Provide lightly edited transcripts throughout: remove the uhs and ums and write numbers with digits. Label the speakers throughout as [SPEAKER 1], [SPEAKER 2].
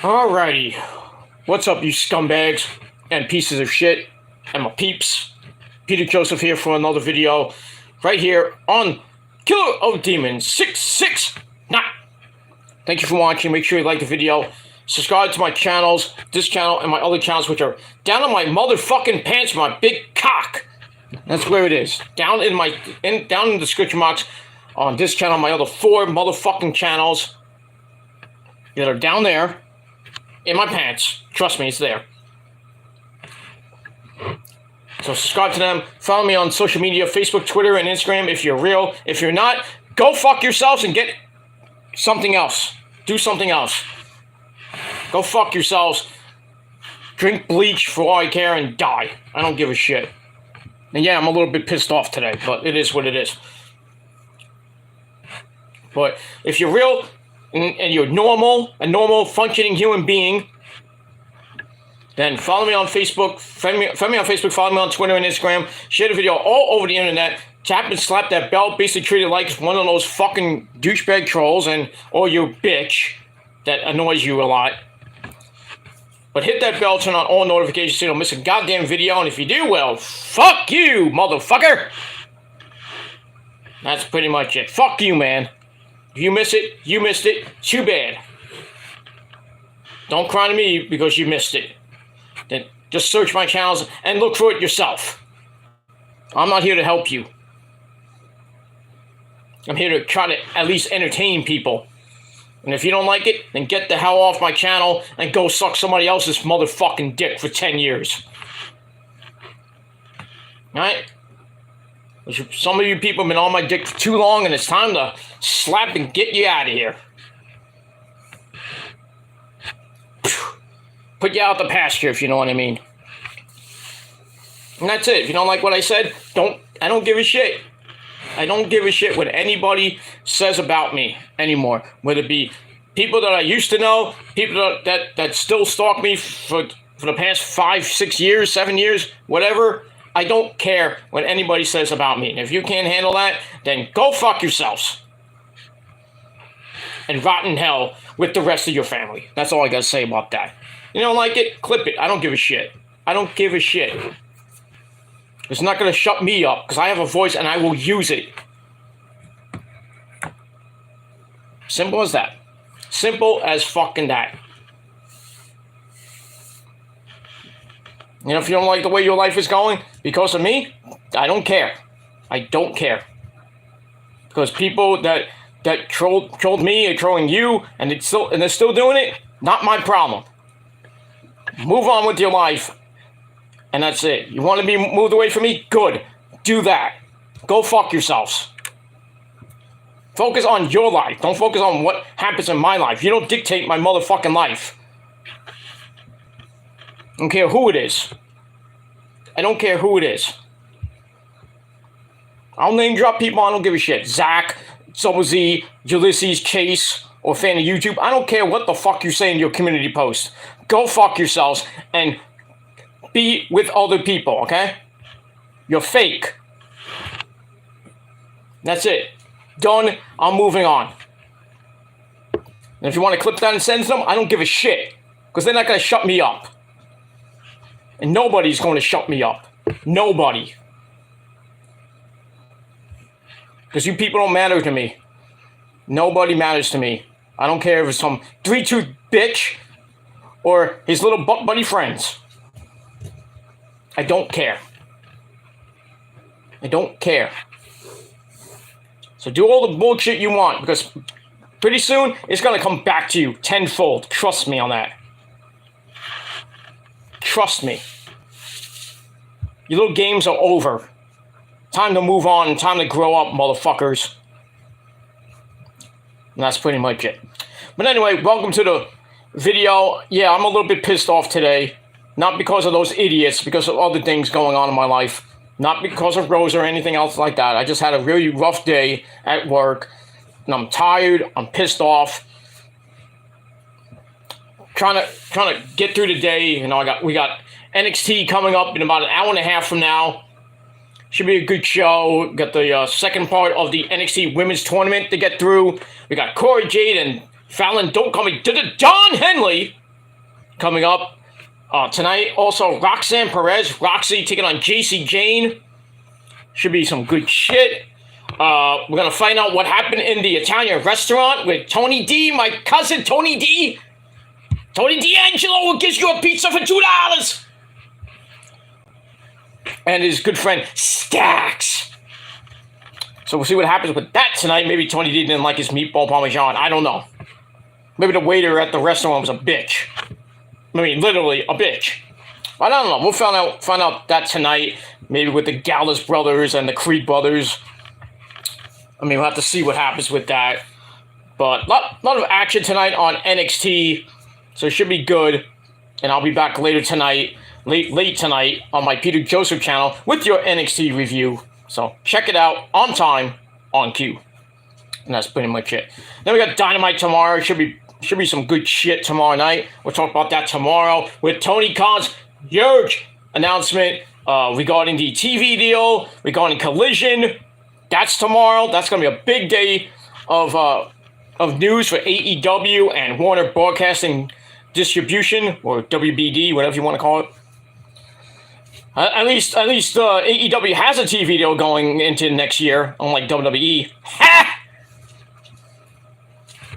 [SPEAKER 1] Alrighty. What's up, you scumbags and pieces of shit and my peeps? Peter Joseph here for another video right here on Killer of Demons 669. Thank you for watching. Make sure you like the video. Subscribe to my channels, this channel and my other channels, which are down in my motherfucking pants, my big cock. That's where it is. Down in the description box on this channel, my other 4 motherfucking channels that are down there. In my pants. Trust me, it's there. So subscribe to them. Follow me on social media, Facebook, Twitter, and Instagram if you're real. If you're not, go fuck yourselves and get something else. Do something else. Go fuck yourselves. Drink bleach for all I care and die. I don't give a shit. And yeah, I'm a little bit pissed off today, but it is what it is. But if you're real and you're a normal functioning human being, then follow me on Facebook, friend me on Facebook, follow me on Twitter and Instagram, share the video all over the internet, tap and slap that bell, basically treat it like one of those fucking douchebag trolls or you bitch that annoys you a lot. But hit that bell, turn on all notifications so you don't miss a goddamn video, and if you do, well, fuck you, motherfucker! That's pretty much it. Fuck you, man. If you miss it, you missed it. Too bad. Don't cry to me because you missed it. Then just search my channels and look for it yourself. I'm not here to help you. I'm here to try to at least entertain people. And if you don't like it, then get the hell off my channel and go suck somebody else's motherfucking dick for 10 years. Alright? Some of you people have been on my dick for too long, and it's time to slap and get you out of here. Put you out the pasture, if you know what I mean. And that's it. If you don't like what I said, I don't give a shit. I don't give a shit what anybody says about me anymore. Whether it be people that I used to know, people that still stalk me for the past 5, 6 years, 7 years, whatever. I don't care what anybody says about me. And if you can't handle that, then go fuck yourselves. And rot in hell with the rest of your family. That's all I gotta say about that. You don't like it? Clip it. I don't give a shit. I don't give a shit. It's not gonna shut me up, because I have a voice and I will use it. Simple as that. Simple as fucking that. You know, if you don't like the way your life is going because of me, I don't care. I don't care. Because people that trolled me are trolling you, and they're still doing it, not my problem. Move on with your life, and that's it. You want to be moved away from me? Good. Do that. Go fuck yourselves. Focus on your life. Don't focus on what happens in my life. You don't dictate my motherfucking life. I don't care who it is. I don't care who it is. I'll name drop people. I don't give a shit. Zach, Double Z, Ulysses, Chase, or fan of YouTube. I don't care what the fuck you say in your community post. Go fuck yourselves and be with other people, okay? You're fake. That's it. Done. I'm moving on. And if you want to clip that and send them, I don't give a shit. Because they're not going to shut me up. And nobody's going to shut me up. Nobody. Because you people don't matter to me. Nobody matters to me. I don't care if it's some 3-2 bitch or his little butt buddy friends. I don't care. I don't care. So do all the bullshit you want, because pretty soon it's going to come back to you tenfold. Trust me on that. Trust me. Your little games are over. Time to move on. Time to grow up, motherfuckers. And that's pretty much it. But anyway, welcome to the video. Yeah, I'm a little bit pissed off today. Not because of those idiots, because of other things going on in my life. Not because of Rose or anything else like that. I just had a really rough day at work. And I'm tired. I'm pissed off. Trying to get through the day. You know, we got NXT coming up in about an hour and a half from now. Should be a good show. Got the second part of the NXT Women's Tournament to get through. We got Corey Jade and Fallon, don't call me John Henley. coming up tonight. Also, Roxanne Perez, Roxy taking on JC Jane. Should be some good shit. We're going to find out what happened in the Italian restaurant with Tony D, my cousin Tony D. Tony D'Angelo gives you a pizza for $2. And his good friend Stax. So we'll see what happens with that tonight. Maybe Tony D didn't like his meatball parmesan. I don't know. Maybe the waiter at the restaurant was a bitch. I mean, literally a bitch. I don't know. We'll find out that tonight. Maybe with the Gallus brothers and the Creed brothers. I mean, we'll have to see what happens with that. But a lot of action tonight on NXT. So it should be good. And I'll be back later tonight, late tonight, on my Peter Joseph channel with your NXT review. So check it out on time, on cue. And that's pretty much it. Then we got Dynamite tomorrow. Should be some good shit tomorrow night. We'll talk about that tomorrow with Tony Khan's huge announcement regarding the TV deal, regarding Collision. That's tomorrow. That's going to be a big day of news for AEW and Warner Broadcasting Distribution, or WBD, whatever you want to call it. At least AEW has a TV deal going into next year, unlike WWE. Ha!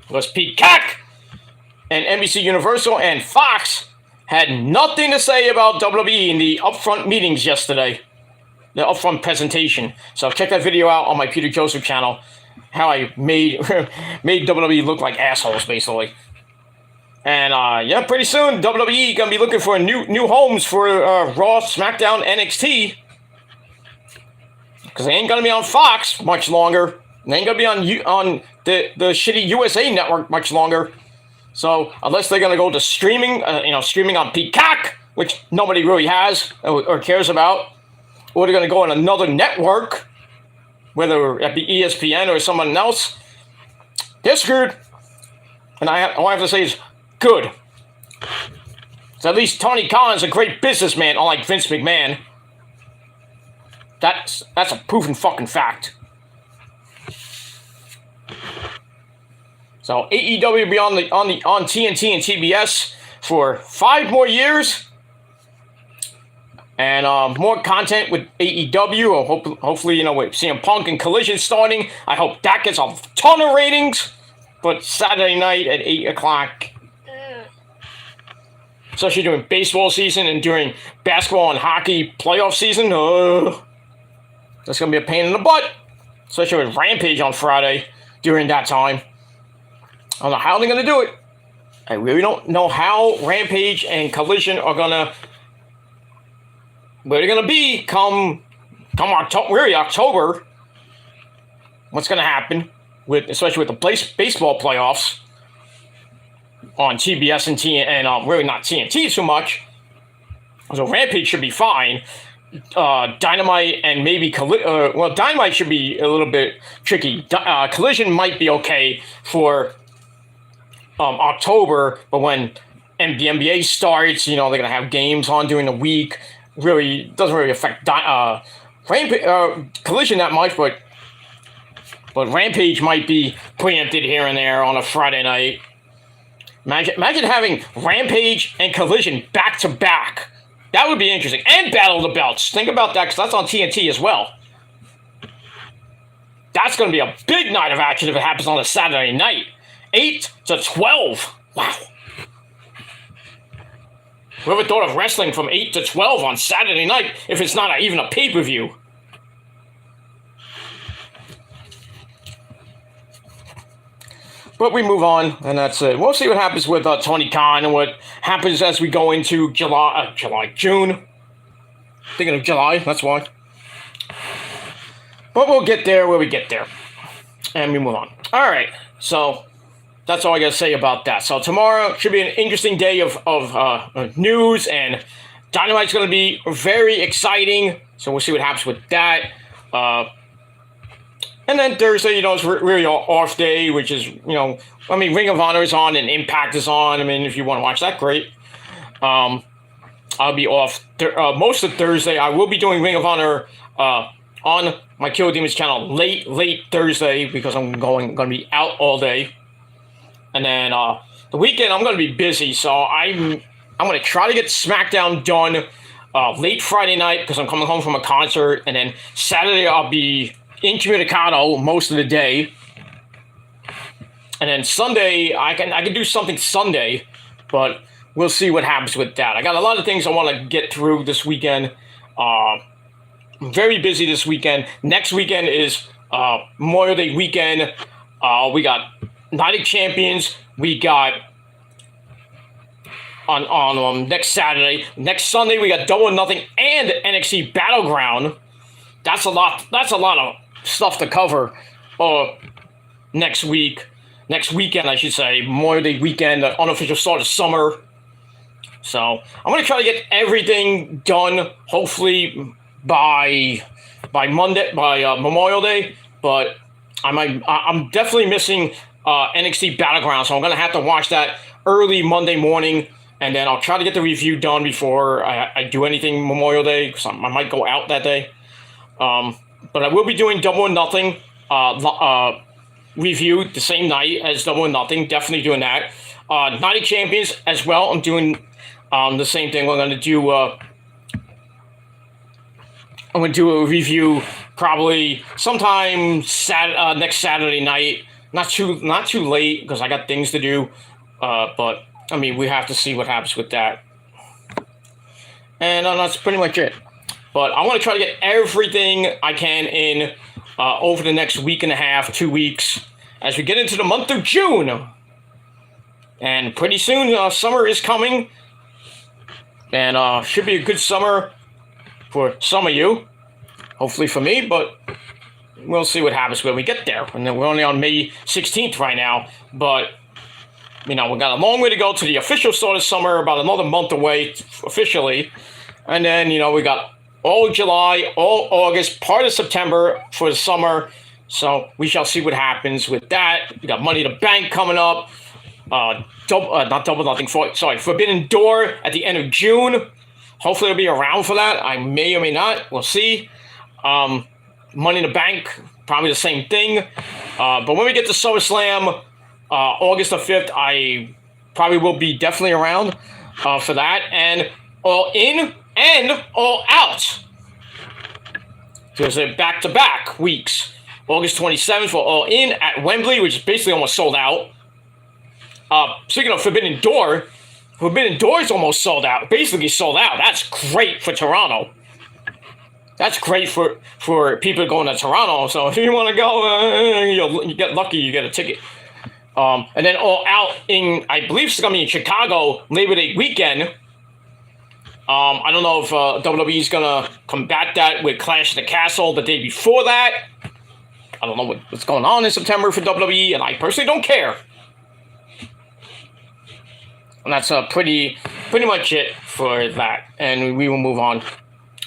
[SPEAKER 1] Was Peacock and NBC Universal and Fox had nothing to say about WWE in the upfront meetings yesterday. The upfront presentation. So check that video out on my Peter Joseph channel. How I made WWE look like assholes, basically. And yeah, pretty soon WWE gonna be looking for new homes for Raw, SmackDown, NXT, because they ain't gonna be on Fox much longer. They ain't gonna be on the shitty USA Network much longer. So unless they're gonna go to streaming, streaming on Peacock, which nobody really has or cares about, or they're gonna go on another network, whether it be ESPN or someone else, they're screwed. And all I have to say is, good. So at least Tony Khan's a great businessman, unlike Vince McMahon. That's a proven fucking fact. So AEW will be on TNT and TBS for 5 more years, and more content with AEW. Or hopefully, with CM Punk and Collision starting, I hope that gets a ton of ratings. But Saturday night at 8 o'clock. Especially during baseball season and during basketball and hockey playoff season. That's going to be a pain in the butt. Especially with Rampage on Friday during that time. I don't know how they're going to do it. I really don't know how Rampage and Collision are going to... where they're going to be come October, really October. What's going to happen, especially with the baseball playoffs on TBS and really not TNT too much. So Rampage should be fine. Dynamite and maybe Dynamite should be a little bit tricky. Collision might be okay for October, but when the NBA starts, they're gonna have games on during the week. Really doesn't really affect Collision that much, but Rampage might be preempted here and there on a Friday night. Imagine having Rampage and Collision back to back. That would be interesting. And Battle of the Belts. Think about that, because that's on TNT as well. That's going to be a big night of action if it happens on a Saturday night. 8 to 12. Wow. Whoever thought of wrestling from 8 to 12 on Saturday night if it's not even a pay-per-view? But we move on, and that's it. We'll see what happens with Tony Khan and what happens as we go into June. Thinking of July, that's why. But we'll get there where we get there. And we move on. All right, so that's all I got to say about that. So tomorrow should be an interesting day of news, and Dynamite's going to be very exciting. So we'll see what happens with that. And then Thursday, is really our off day, which is, Ring of Honor is on and Impact is on. If you want to watch that, great. I'll be off most of Thursday. I will be doing Ring of Honor on my Killer Demons channel late Thursday, because I'm going to be out all day. And then the weekend, I'm going to be busy, so I'm I'm going to try to get SmackDown done late Friday night because I'm coming home from a concert, and then Saturday I'll be incommunicado most of the day. And then Sunday, I can do something Sunday, but we'll see what happens with that. I got a lot of things I want to get through this weekend. I'm very busy this weekend. Next weekend is Memorial Day weekend. We got Night of Champions. We got on next Saturday. Next Sunday, we got Double or Nothing and NXT Battleground. That's a lot. That's a lot of stuff to cover. Next weekend, I should say, Memorial Day weekend, the unofficial start of summer. So I'm gonna try to get everything done, hopefully by Monday, by Memorial Day. But I'm definitely missing NXT Battleground, so I'm gonna have to watch that early Monday morning, and then I'll try to get the review done before I do anything Memorial Day, because I might go out that day. But I will be doing Double or Nothing review the same night as Double or Nothing. Definitely doing that. Night of Champions as well. I'm doing the same thing. We're gonna do. I'm gonna do a review probably sometime next Saturday night. Not too late because I got things to do. But I mean, we have to see what happens with that. And that's pretty much it. But I want to try to get everything I can in over the next week and a half, 2 weeks, as we get into the month of June. And pretty soon, summer is coming. And should be a good summer for some of you. Hopefully for me, but we'll see what happens when we get there. And then we're only on May 16th right now. But, you know, we got a long way to go to the official start of summer, about another month away officially. And then, you know, we got all July, all August, part of September for the summer. So we shall see what happens with that. We got Money in the Bank coming up. Forbidden Door at the end of June. Hopefully I'll be around for that. I may or may not. We'll see. Money in the Bank, probably the same thing. But when we get to SummerSlam, August the 5th, I probably will be definitely around for that. And All In and All Out. There's a back-to-back weeks. August 27th for All In at Wembley, which is basically almost sold out. Speaking of Forbidden Door is almost sold out. Basically sold out. That's great for Toronto. That's great for people going to Toronto. So if you want to go, you get lucky, you get a ticket. And then All Out in, I believe it's going to be in Chicago, Labor Day weekend. I don't know if WWE is going to combat that with Clash of the Castle the day before that. I don't know what's going on in September for WWE, and I personally don't care. And that's pretty much it for that. And we will move on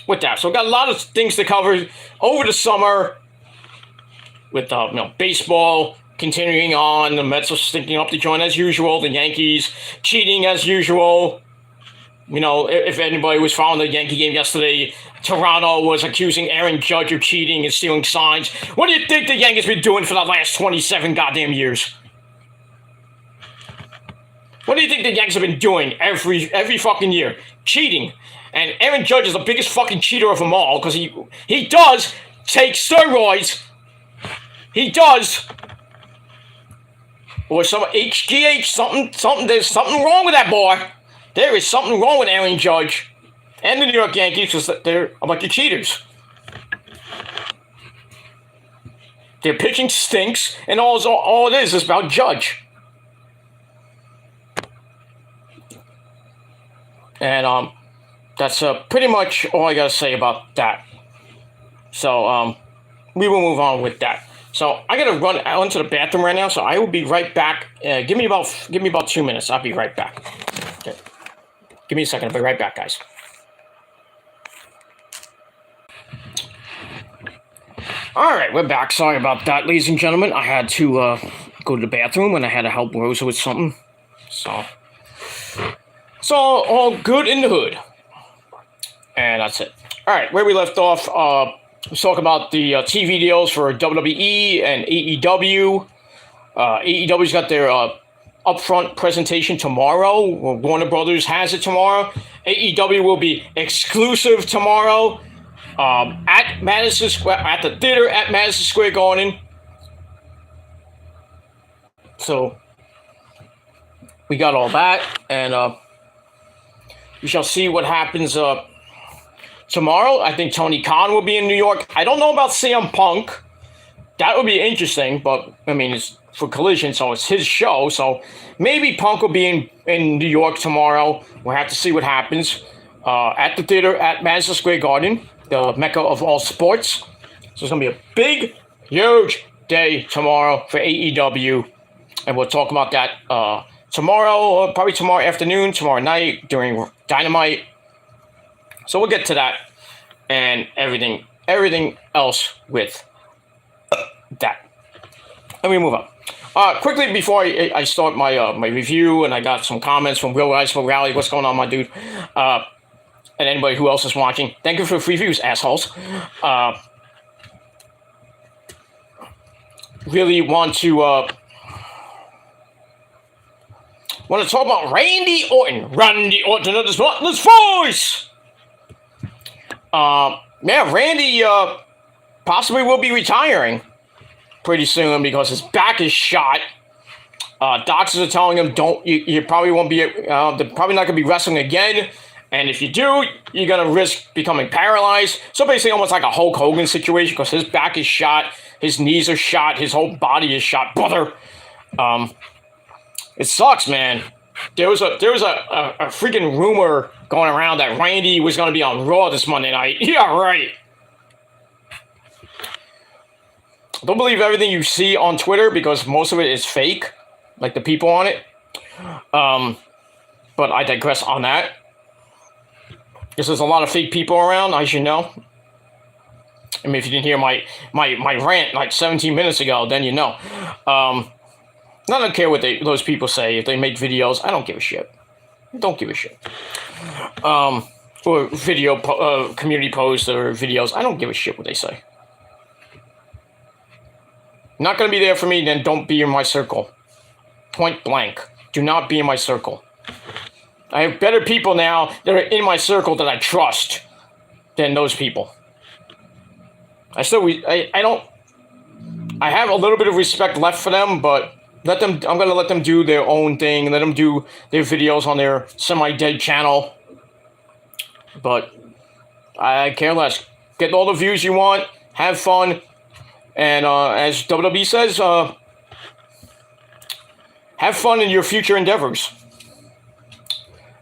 [SPEAKER 1] with that. So we've got a lot of things to cover over the summer with baseball continuing on. The Mets are stinking up the joint as usual. The Yankees cheating as usual. You know, if anybody was following the Yankee game yesterday, Toronto was accusing Aaron Judge of cheating and stealing signs. What do you think the Yankees been doing for the last 27 goddamn years? What do you think the Yankees have been doing every fucking year? Cheating. And Aaron Judge is the biggest fucking cheater of them all, because he does take steroids. He does. Or some HGH, something, there's something wrong with that boy. There is something wrong with Aaron Judge and the New York Yankees, because they're a bunch of cheaters. Their pitching stinks, and all it is about Judge. And that's pretty much all I got to say about that. So we will move on with that. So I got to run out into the bathroom right now, so I will be right back. Give me about 2 minutes. I'll be right back. Okay. Give me a second. I'll be right back, guys. All right, we're back. Sorry about that, ladies and gentlemen. I had to go to the bathroom, and I had to help Rosa with something. So it's all good in the hood. And that's it. All right, where we left off, let's talk about the TV deals for WWE and AEW. AEW's got their upfront presentation tomorrow. Warner Brothers has it tomorrow. AEW will be exclusive tomorrow at Madison Square, at the theater at Madison Square Garden. So we got all that, and we shall see what happens tomorrow. I think Tony Khan will be in New York. I don't know about CM Punk. That would be interesting, but I mean, it's for Collision, so it's his show. So maybe Punk will be in New York tomorrow. We'll have to see what happens at the theater at Madison Square Garden, the mecca of all sports. So it's going to be a big, huge day tomorrow for AEW. And we'll talk about that tomorrow, probably tomorrow afternoon, tomorrow night during Dynamite. So we'll get to that and everything else with that. Let me move on. Quickly before I start my review, and I got some comments from Will Rice for Rally. What's going on, my dude? And anybody who else is watching, thank you for the free views, assholes. Really want to talk about Randy Orton. Randy Orton of the Spotless Voice. Yeah, Randy possibly will be retiring pretty soon because his back is shot. Doctors are telling him, you probably won't be, they're probably not going to be wrestling again. And if you do, you're going to risk becoming paralyzed. So basically almost like a Hulk Hogan situation because his back is shot, his knees are shot, his whole body is shot, brother. It sucks, man. There was a freaking rumor going around that Randy was going to be on Raw this Monday night. Yeah, right. Don't believe everything you see on Twitter because most of it is fake, like the people on it. But I digress on that. Because there's a lot of fake people around, as you know. I mean, if you didn't hear my rant like 17 minutes ago, then you know. I don't care what those people say. If they make videos, I don't give a shit. Don't give a shit. Or video community posts or videos, I don't give a shit what they say. Not going to be there for me, then don't be in my circle. Point blank. Do not be in my circle. I have better people now that are in my circle that I trust than those people. I have a little bit of respect left for them, but I'm going to let them do their own thing, let them do their videos on their semi-dead channel. But I care less. Get all the views you want, have fun, and as WWE says, have fun in your future endeavors.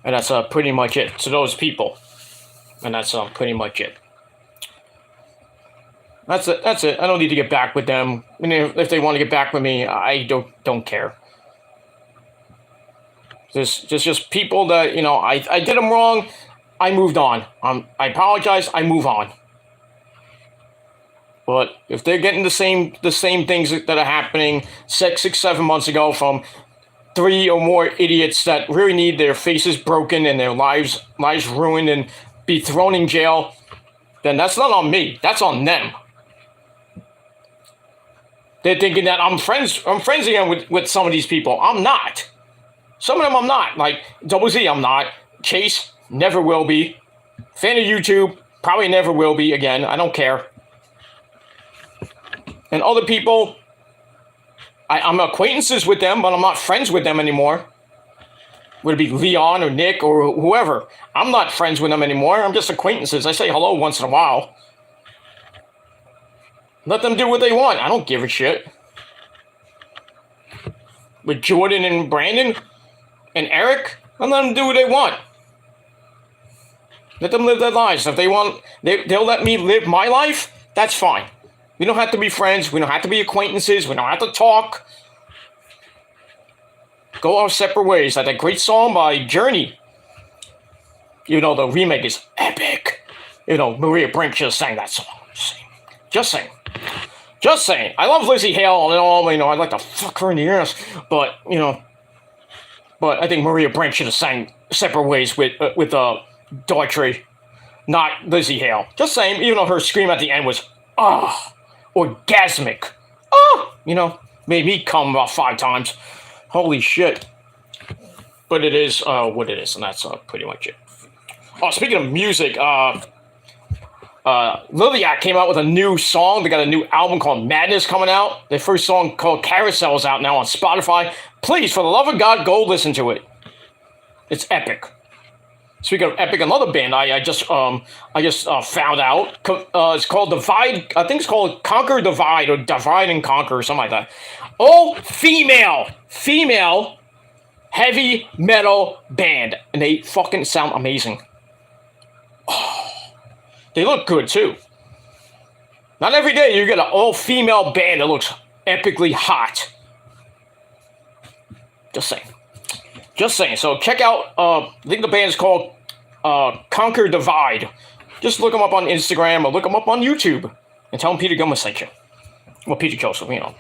[SPEAKER 1] And that's pretty much it to those people. And that's pretty much it. That's it. I don't need to get back with them. I mean, if they want to get back with me, I don't care. There's just people that, I did them wrong. I moved on. I apologize. I move on. But if they're getting the same things that are happening 6, 7 months ago from 3 or more idiots that really need their faces broken and their lives ruined and be thrown in jail, then that's not on me. That's on them. They're thinking that I'm friends again with some of these people. I'm not. Some of them I'm not. Like Double Z, I'm not. Chase, never will be. Fan of YouTube, probably never will be again. I don't care. And other people, I'm acquaintances with them, but I'm not friends with them anymore. Would it be Leon or Nick or whoever? I'm not friends with them anymore. I'm just acquaintances. I say hello once in a while. Let them do what they want. I don't give a shit. With Jordan and Brandon and Eric, I let them do what they want. Let them live their lives. If they want, they'll let me live my life. That's fine. We don't have to be friends. We don't have to be acquaintances. We don't have to talk. Go our separate ways. Like that great song by Journey. You know, the remake is epic. Maria Brink just sang that song. Just saying. I love Lizzie Hale and all. I'd like to fuck her in the ass. But I think Maria Brink should have sang separate ways with Daughtry, not Lizzie Hale. Just saying, even though her scream at the end was, orgasmic. Made me come about 5 times. Holy shit. but it is what it is, and that's pretty much it. Oh, speaking of music, Liliac came out with a new song. They got a new album called Madness coming out. Their first song called Carousel is out now on Spotify. Please, for the love of God, go listen to it. It's epic. Speaking of epic, another band I just found out. It's called Divide. I think it's called Conquer Divide or Divide and Conquer or something like that. All female heavy metal band, and they fucking sound amazing. Oh, they look good too. Not every day you get an all-female band that looks epically hot. Just saying. So check out, I think the band is called Conquer Divide. Just look them up on Instagram or look them up on YouTube and tell them Peter Gilman sent you. Well, Peter Joseph, you know.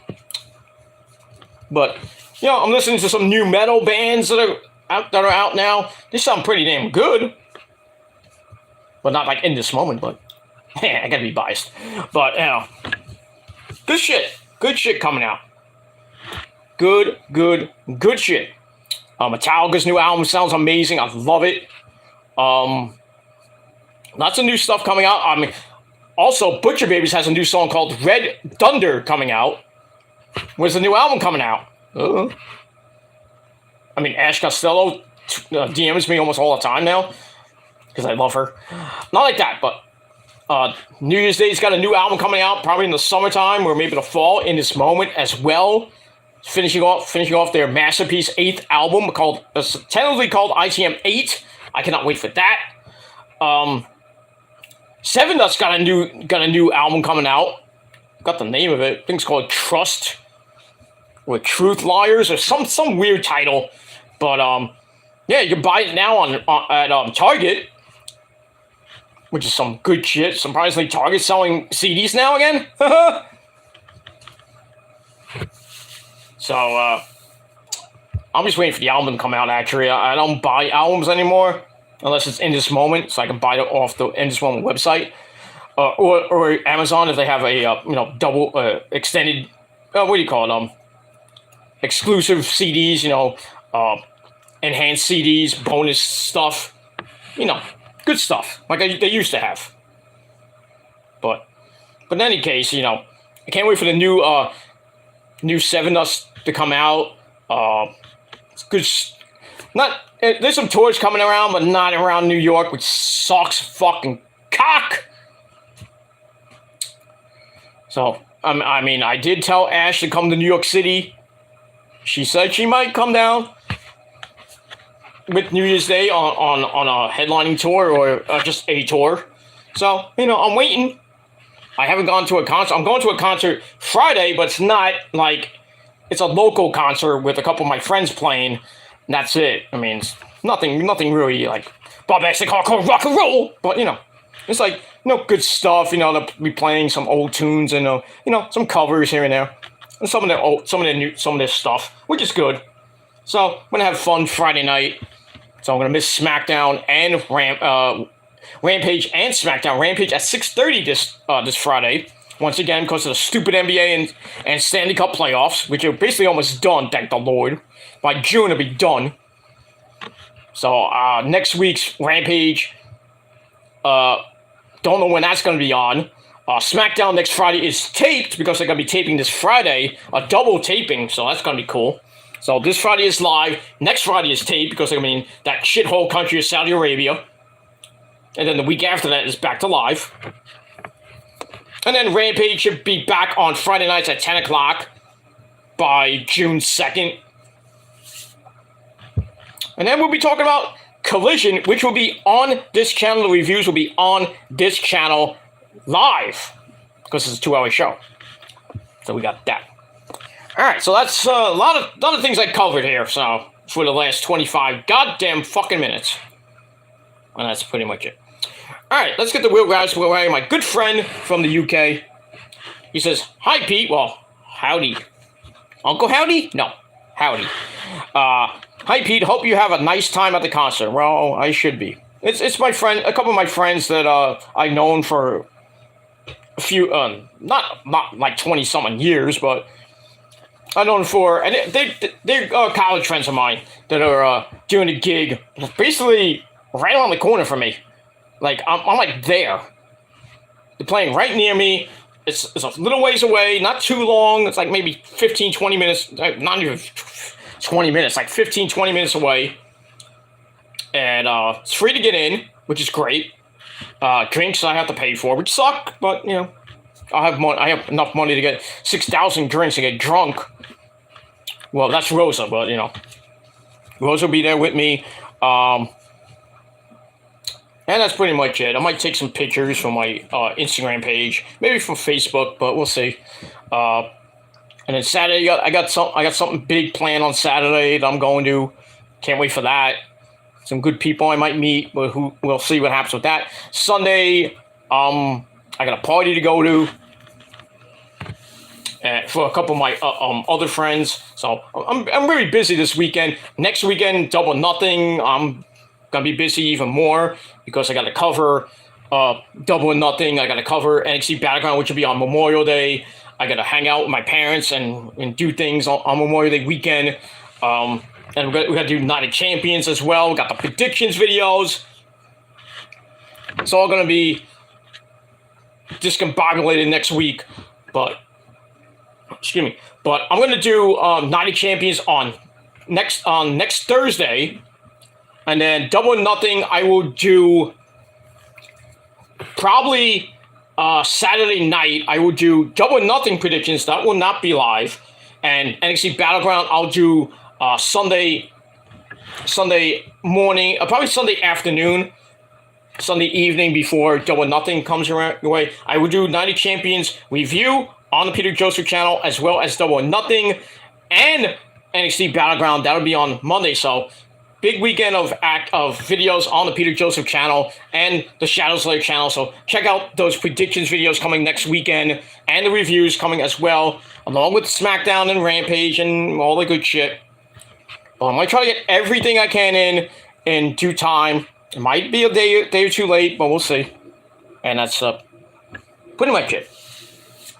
[SPEAKER 1] But, you know, I'm listening to some new metal bands that are out now. They sound pretty damn good. Well, not like in this moment, but I gotta be biased. But, you know, good shit. Good shit coming out. Good shit. Metallica's new album sounds amazing. I love it. Lots of new stuff coming out. I mean, also, Butcher Babies has a new song called Red Thunder coming out. Where's the new album coming out? I mean, Ash Costello DMs me almost all the time now because I love her. Not like that, but New Year's Day's got a new album coming out, probably in the summertime or maybe the fall. In This Moment as well. Finishing off their masterpiece 8th album tentatively called ITM 8. I cannot wait for that. Seven Dust got a new album coming out. Got the name of it. I think it's called Trust or Truth Liars or some weird title. But yeah, you can buy it now at Target, which is some good shit. Surprisingly, Target selling CDs now again. So, I'm just waiting for the album to come out, actually. I don't buy albums anymore, unless it's In This Moment, so I can buy it off the In This Moment website. Or Amazon, if they have a, double, extended, what do you call it, exclusive CDs, enhanced CDs, bonus stuff, good stuff, like they used to have. But in any case, I can't wait for the new Seven Dust to come out. It's good. There's some tours coming around, but not around New York, which sucks fucking cock. So I mean, I did tell Ash to come to New York City. She said she might come down with New Year's Day on a headlining tour or just a tour. So I'm waiting. I haven't gone to a concert. I'm going to a concert Friday, but it's not like it's a local concert with a couple of my friends playing. And that's it. I mean, it's nothing really like bombastic hardcore rock and roll. But it's like good stuff. They'll be playing some old tunes and some covers here and there, and some of their stuff, which is good. So I'm gonna have fun Friday night. So I'm gonna miss SmackDown and Rampage and SmackDown. Rampage at 6:30 this Friday. Once again, because of the stupid NBA and Stanley Cup playoffs, which are basically almost done, thank the Lord. By June, it'll be done. So next week's Rampage, don't know when that's going to be on. SmackDown next Friday is taped because they're going to be taping this Friday, a double taping, so that's going to be cool. So this Friday is live. Next Friday is taped because that shithole country of Saudi Arabia. And then the week after that is back to live. And then Rampage should be back on Friday nights at 10 o'clock by June 2nd. And then we'll be talking about Collision, which will be on this channel. The reviews will be on this channel live because it's a 2-hour show. So we got that. All right, so that's a lot of things I covered here. So for the last 25 goddamn fucking minutes. And that's pretty much it. All right, let's get the real guys. My good friend from the UK. He says, "Hi, Pete." Well, howdy. Uncle Howdy? No, howdy. Hi, Pete. Hope you have a nice time at the concert. Well, I should be. It's my friend, a couple of my friends that I've known for a few, not like 20-something years, but I've known for, and they're college friends of mine that are doing a gig basically right around the corner from me. Like, I'm like there. They're playing right near me. It's a little ways away, not too long. It's like maybe 15, 20 minutes, not even 20 minutes, like 15, 20 minutes away. And it's free to get in, which is great. Drinks I have to pay for, which suck, but, you know, I have enough money to get 6,000 drinks to get drunk. Well, that's Rosa, but, you know, Rosa will be there with me. And that's pretty much it. I might take some pictures from my Instagram page, maybe from Facebook, but we'll see. And then Saturday, I got something big planned on Saturday that I'm going to. Can't wait for that. Some good people I might meet, but we'll see what happens with that. Sunday, I got a party to go to for a couple of my other friends. So I'm very busy this weekend. Next weekend, Double Nothing. I'm gonna be busy even more because I got to cover Double or Nothing. I got to cover NXT Battleground, which will be on Memorial Day. I got to hang out with my parents and do things on Memorial Day weekend. And we got to do Night of Champions as well. We got the predictions videos. It's all gonna be discombobulated next week, but excuse me. But I'm gonna do Night of Champions on next Thursday. And then Double or Nothing, I will do probably Saturday night. I will do Double or Nothing predictions. That will not be live. And NXT Battleground, I'll do Sunday morning, probably Sunday afternoon, Sunday evening before Double or Nothing comes around your way. I will do Night of Champions review on the Peter Joseph channel, as well as Double or Nothing and NXT Battleground. That'll be on Monday. So big weekend of videos on the Peter Joseph channel and the Shadow Slayer channel. So check out those predictions videos coming next weekend and the reviews coming as well, along with SmackDown and Rampage and all the good shit. Well, I'm going to try to get everything I can in due time. It might be a day or two late, but we'll see. And that's pretty much it.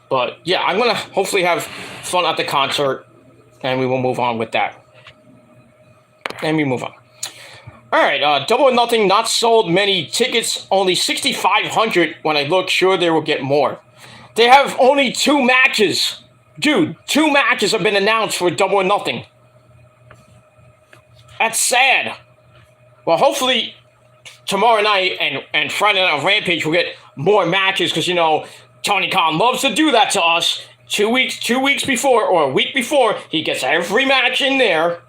[SPEAKER 1] But yeah, I'm going to hopefully have fun at the concert, and we will move on with that. And we move on. All right, Double or Nothing, not sold many tickets, only 6,500. When I look, sure they will get more. They have only 2 matches. Dude, 2 matches have been announced for Double or Nothing. That's sad. Well, hopefully tomorrow night and Friday night on Rampage we'll get more matches, because, you know, Tony Khan loves to do that to us. 2 weeks before, or a week before, he gets every match in there.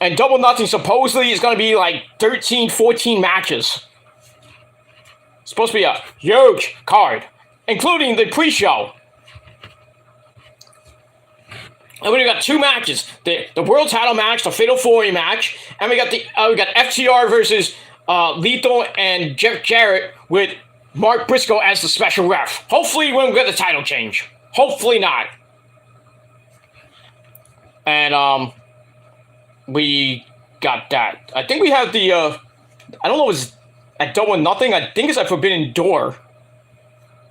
[SPEAKER 1] And Double or Nothing supposedly is going to be like 13, 14 matches. It's supposed to be a huge card, including the pre-show. And we got 2 matches: the world title match, the Fatal 4-Way match, and we got FTR versus Lethal and Jeff Jarrett with Mark Briscoe as the special ref. Hopefully, we won't get the title change. Hopefully not. And we got that. I think we have the I don't know, is at Double or Nothing. I think it's at Forbidden Door.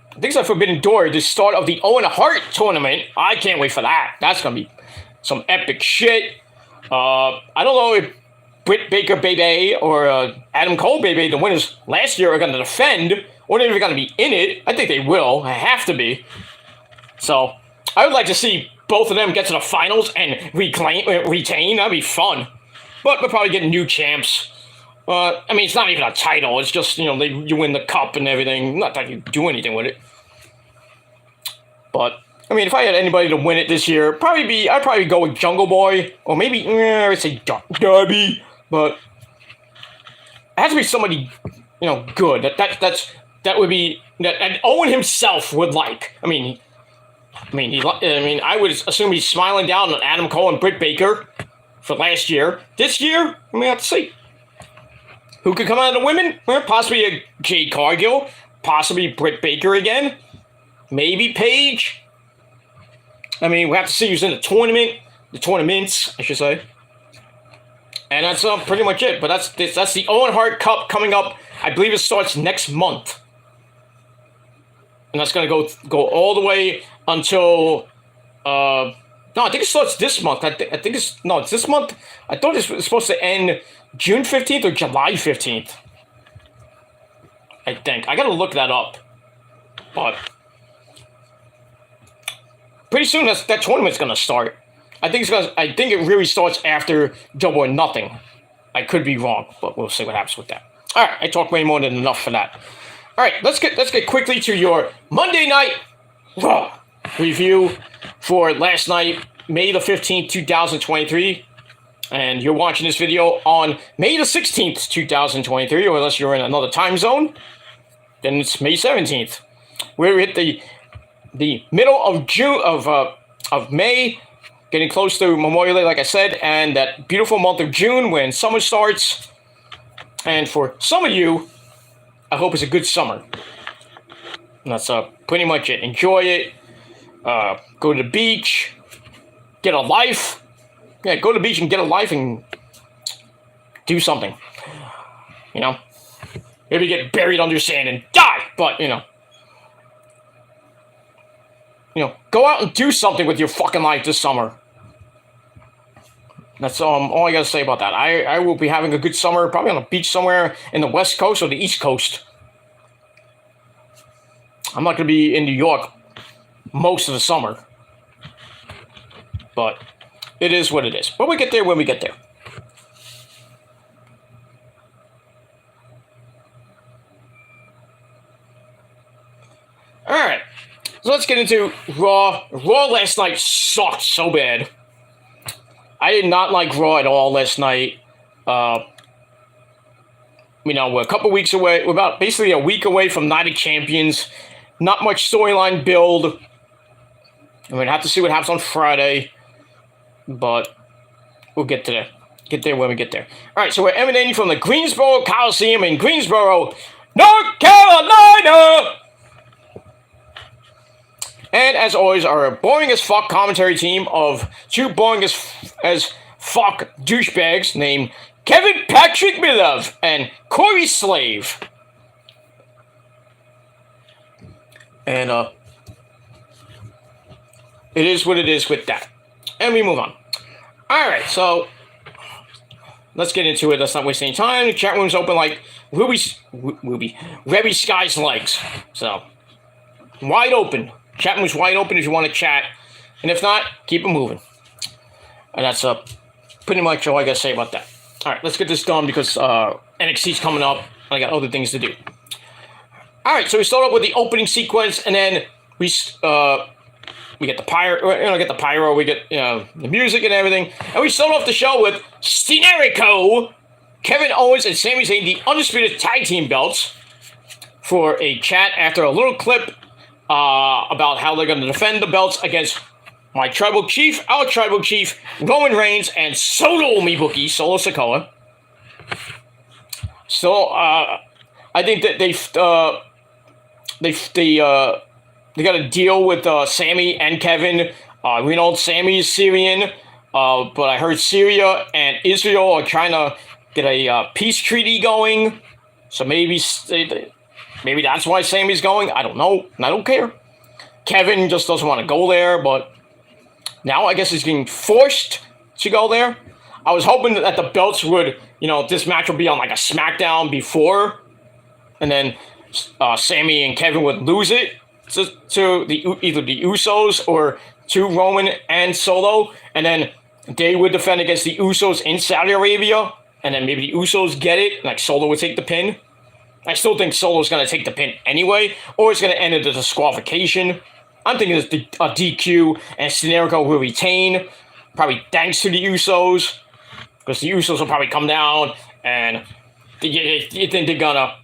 [SPEAKER 1] I think it's at Forbidden Door, the start of the Owen Hart tournament. I can't wait for that. That's going to be some epic shit. I don't know if Britt Baker Bebe or Adam Cole Bebe, the winners last year, are going to defend, or they're going to be in it. I think they will. They have to be. So I would like to see both of them get to the finals and retain. That'd be fun. But we're probably getting new champs. I mean, it's not even a title. It's just, you know, you win the cup and everything. Not that you do anything with it. But, I mean, if I had anybody to win it this year, I'd probably go with Jungle Boy. Or maybe, I'd say Darby. But it has to be somebody, you know, good. That would be, that Owen himself would like. I would assume he's smiling down on Adam Cole and Britt Baker for last year. This year, we have to see. Who could come out of the women? Well, possibly a Jade Cargill. Possibly Britt Baker again. Maybe Paige. I mean, we have to see who's in the tournament. The tournaments, I should say. And that's pretty much it. But that's the Owen Hart Cup coming up. I believe it starts next month. And that's going to go all the way until No, I think it starts this month. I think it's this month. I thought it was supposed to end June 15th or July 15th. I think. I gotta look that up. But pretty soon that tournament's gonna start. I think it really starts after Double or Nothing. I could be wrong, but we'll see what happens with that. All right, I talked way more than enough for that. All right, let's get quickly to your Monday Night Raw review for last night, May the 15th, 2023. And you're watching this video on May the 16th, 2023, or unless you're in another time zone, then it's May 17th. We're at the middle of June of May, getting close to Memorial Day, like I said, and that beautiful month of June when summer starts. And for some of you, I hope it's a good summer. And that's pretty much it. Enjoy it. Go to the beach. Get a life. Yeah, go to the beach and get a life and do something. You know? Maybe get buried under sand and die. But, you know, go out and do something with your fucking life this summer. That's all I gotta say about that. I will be having a good summer, probably on a beach somewhere in the West Coast or the East Coast. I'm not gonna be in New York most of the summer. But it is what it is. But we get there when we get there. Alright. So let's get into Raw. Raw last night sucked so bad. I did not like Raw at all last night. We're a couple weeks away. We're about basically a week away from Night of Champions. Not much storyline build. I'm going to have to see what happens on Friday. But we'll get to that. Get there when we get there. All right, so we're emanating from the Greensboro Coliseum in Greensboro, North Carolina. And as always, our boring as fuck commentary team of two boring as fuck douchebags named Kevin Patrick Milov and Corey Slave. And it is what it is with that. And we move on. Alright, so let's get into it. Let's not waste any time. The chat room's open like Rebby Sky's legs. So, wide open. Chat room's wide open if you want to chat. And if not, keep it moving. And that's pretty much all I got to say about that. Alright, let's get this done because NXT's coming up. And I got other things to do. Alright, so we start off with the opening sequence. And then we get the pyro, we get the music and everything. And we start off the show with Steenerico, Kevin Owens, and Sami Zayn, the Undisputed Tag Team belts, for a chat after a little clip about how they're going to defend the belts against our tribal chief, Roman Reigns, and Solo Mibuki, Solo Sikoa. So, I think that they got to deal with Sami and Kevin. We know Sami is Syrian, but I heard Syria and Israel are trying to get a peace treaty going. So maybe that's why Sami's going. I don't know, and I don't care. Kevin just doesn't want to go there, but now I guess he's getting forced to go there. I was hoping that the belts would, this match would be on like a SmackDown before, and then Sami and Kevin would lose it to either the Usos or to Roman and Solo, and then they would defend against the Usos in Saudi Arabia, and then maybe the Usos get it, like Solo would take the pin. I still think Solo's going to take the pin anyway, or it's going to end in a disqualification. I'm thinking it's a DQ, and Steenerico will retain, probably thanks to the Usos, because the Usos will probably come down, and you think they're gonna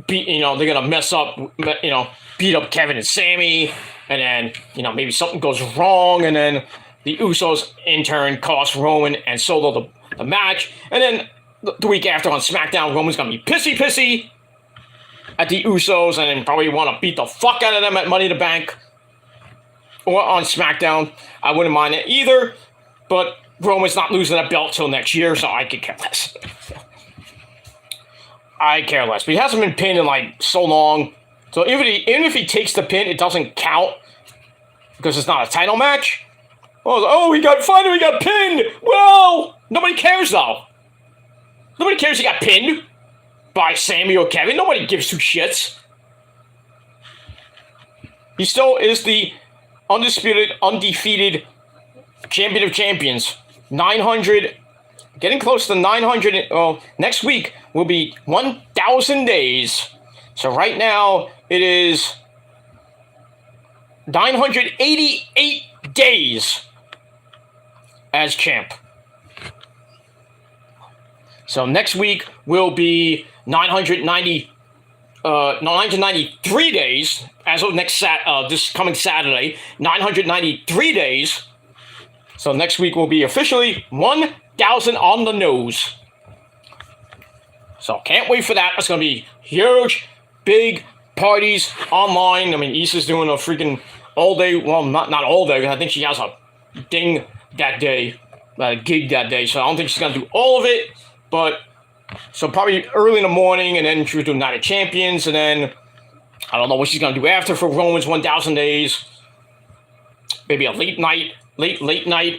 [SPEAKER 1] beat, they're gonna mess up, beat up Kevin and Sami, and then, maybe something goes wrong, and then the Usos in turn cost Roman and Solo the match, and then the week after on SmackDown, Roman's gonna be pissy at the Usos, and then probably want to beat the fuck out of them at Money in the Bank, or on SmackDown. I wouldn't mind it either, but Roman's not losing that belt till next year, so I could care less. I care less. But he hasn't been pinned in like so long. So even if he takes the pin, it doesn't count. because it's not a title match. Oh, he got pinned. Well, nobody cares though. Nobody cares he got pinned by Sammy or Kevin. Nobody gives two shits. He still is the undefeated champion of champions. 900, getting close to 900. Well, next week will be 1,000 days. So right now it is 988 days as champ. So next week will be 993 days as of this coming Saturday. 993 days. So next week will be officially 1,000 on the nose. So can't wait for that. It's gonna be huge, big parties online. I mean, Issa's doing a freaking all day. Well, not all day. I think she has a ding that day, a gig that day. So I don't think she's gonna do all of it. But so probably early in the morning, and then she'll do Night of Champions, and then I don't know what she's gonna do after for Roman's 1,000 days. Maybe a late night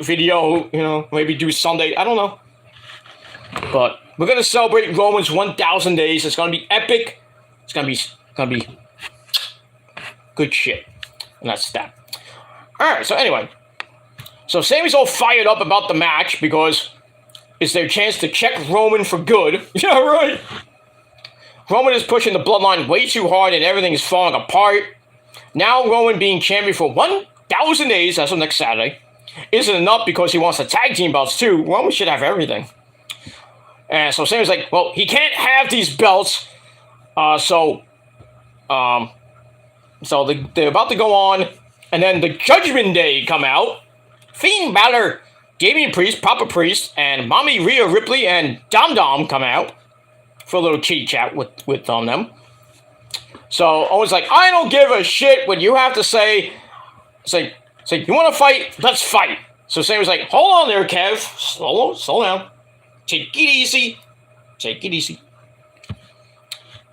[SPEAKER 1] video, you know, maybe do Sunday. I don't know. But we're gonna celebrate Roman's 1,000 days. It's gonna be epic. It's gonna be good shit. And that's that. Alright, so anyway. So Sammy's all fired up about the match because it's their chance to check Roman for good. Yeah, right. Roman is pushing the bloodline way too hard and everything is falling apart. Now Roman being champion for 1,000 days, as of next Saturday, isn't enough because he wants the tag team belts too. Roman should have everything. And so Sammy's like, well, he can't have these belts. So they're about to go on, and then the Judgment Day come out. Fiend Balor, Damian Priest, Papa Priest, and Mommy Rhea Ripley and Dom Dom come out for a little chit chat with them. So Owen's like, I don't give a shit what you have to say. It's like you want to fight? Let's fight. So Sammy's like, hold on there, Kev. Slow down. Take it easy.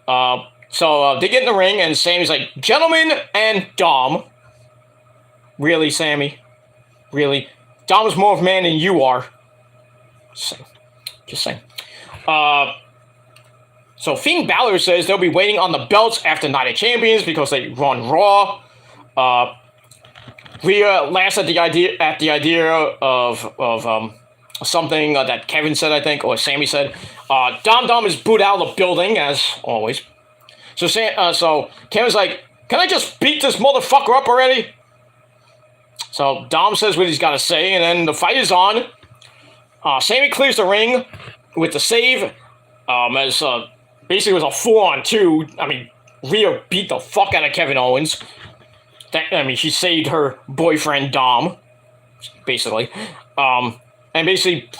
[SPEAKER 1] So they get in the ring, and Sammy's like, gentlemen and Dom. Really, Sammy? Really? Dom is more of a man than you are. Just saying. So Fiend Balor says they'll be waiting on the belts after Night of Champions because they run Raw. Rhea laughs at the idea of something that Kevin said, I think, or Sammy said. Dom Dom is booed out of the building, as always. So Kevin's like, can I just beat this motherfucker up already? So Dom says what he's got to say, and then the fight is on. Sammy clears the ring with the save, as basically it was a 4-on-2. I mean, Rhea beat the fuck out of Kevin Owens. She saved her boyfriend Dom, basically. And basically,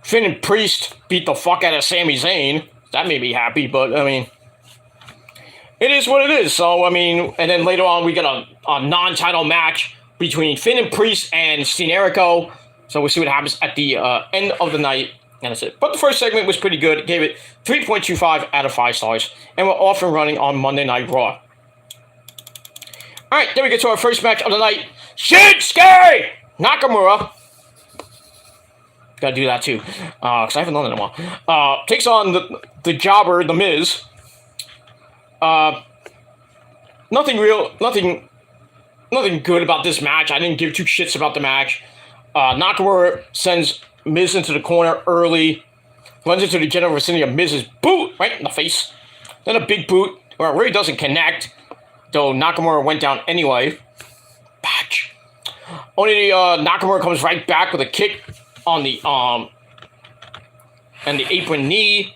[SPEAKER 1] Finn and Priest beat the fuck out of Sami Zayn. That made me happy, but I mean, it is what it is. So I mean, and then later on we get a non-title match between Finn and Priest and Steenerico. So we'll see what happens at the end of the night. And that's it. But the first segment was pretty good. Gave it 3.25 out of 5 stars. And we're off and running on Monday Night Raw. Alright, then we get to our first match of the night. Shinsuke Nakamura. Gotta do that too. Because I haven't done it in a while. Takes on the jobber, The Miz. Nothing good about this match. I didn't give two shits about the match. Nakamura sends Miz into the corner early. Runs into the general vicinity of Miz's boot right in the face. Then a big boot where it really doesn't connect. Though Nakamura went down anyway. Patch. Only Nakamura comes right back with a kick on the and the apron knee.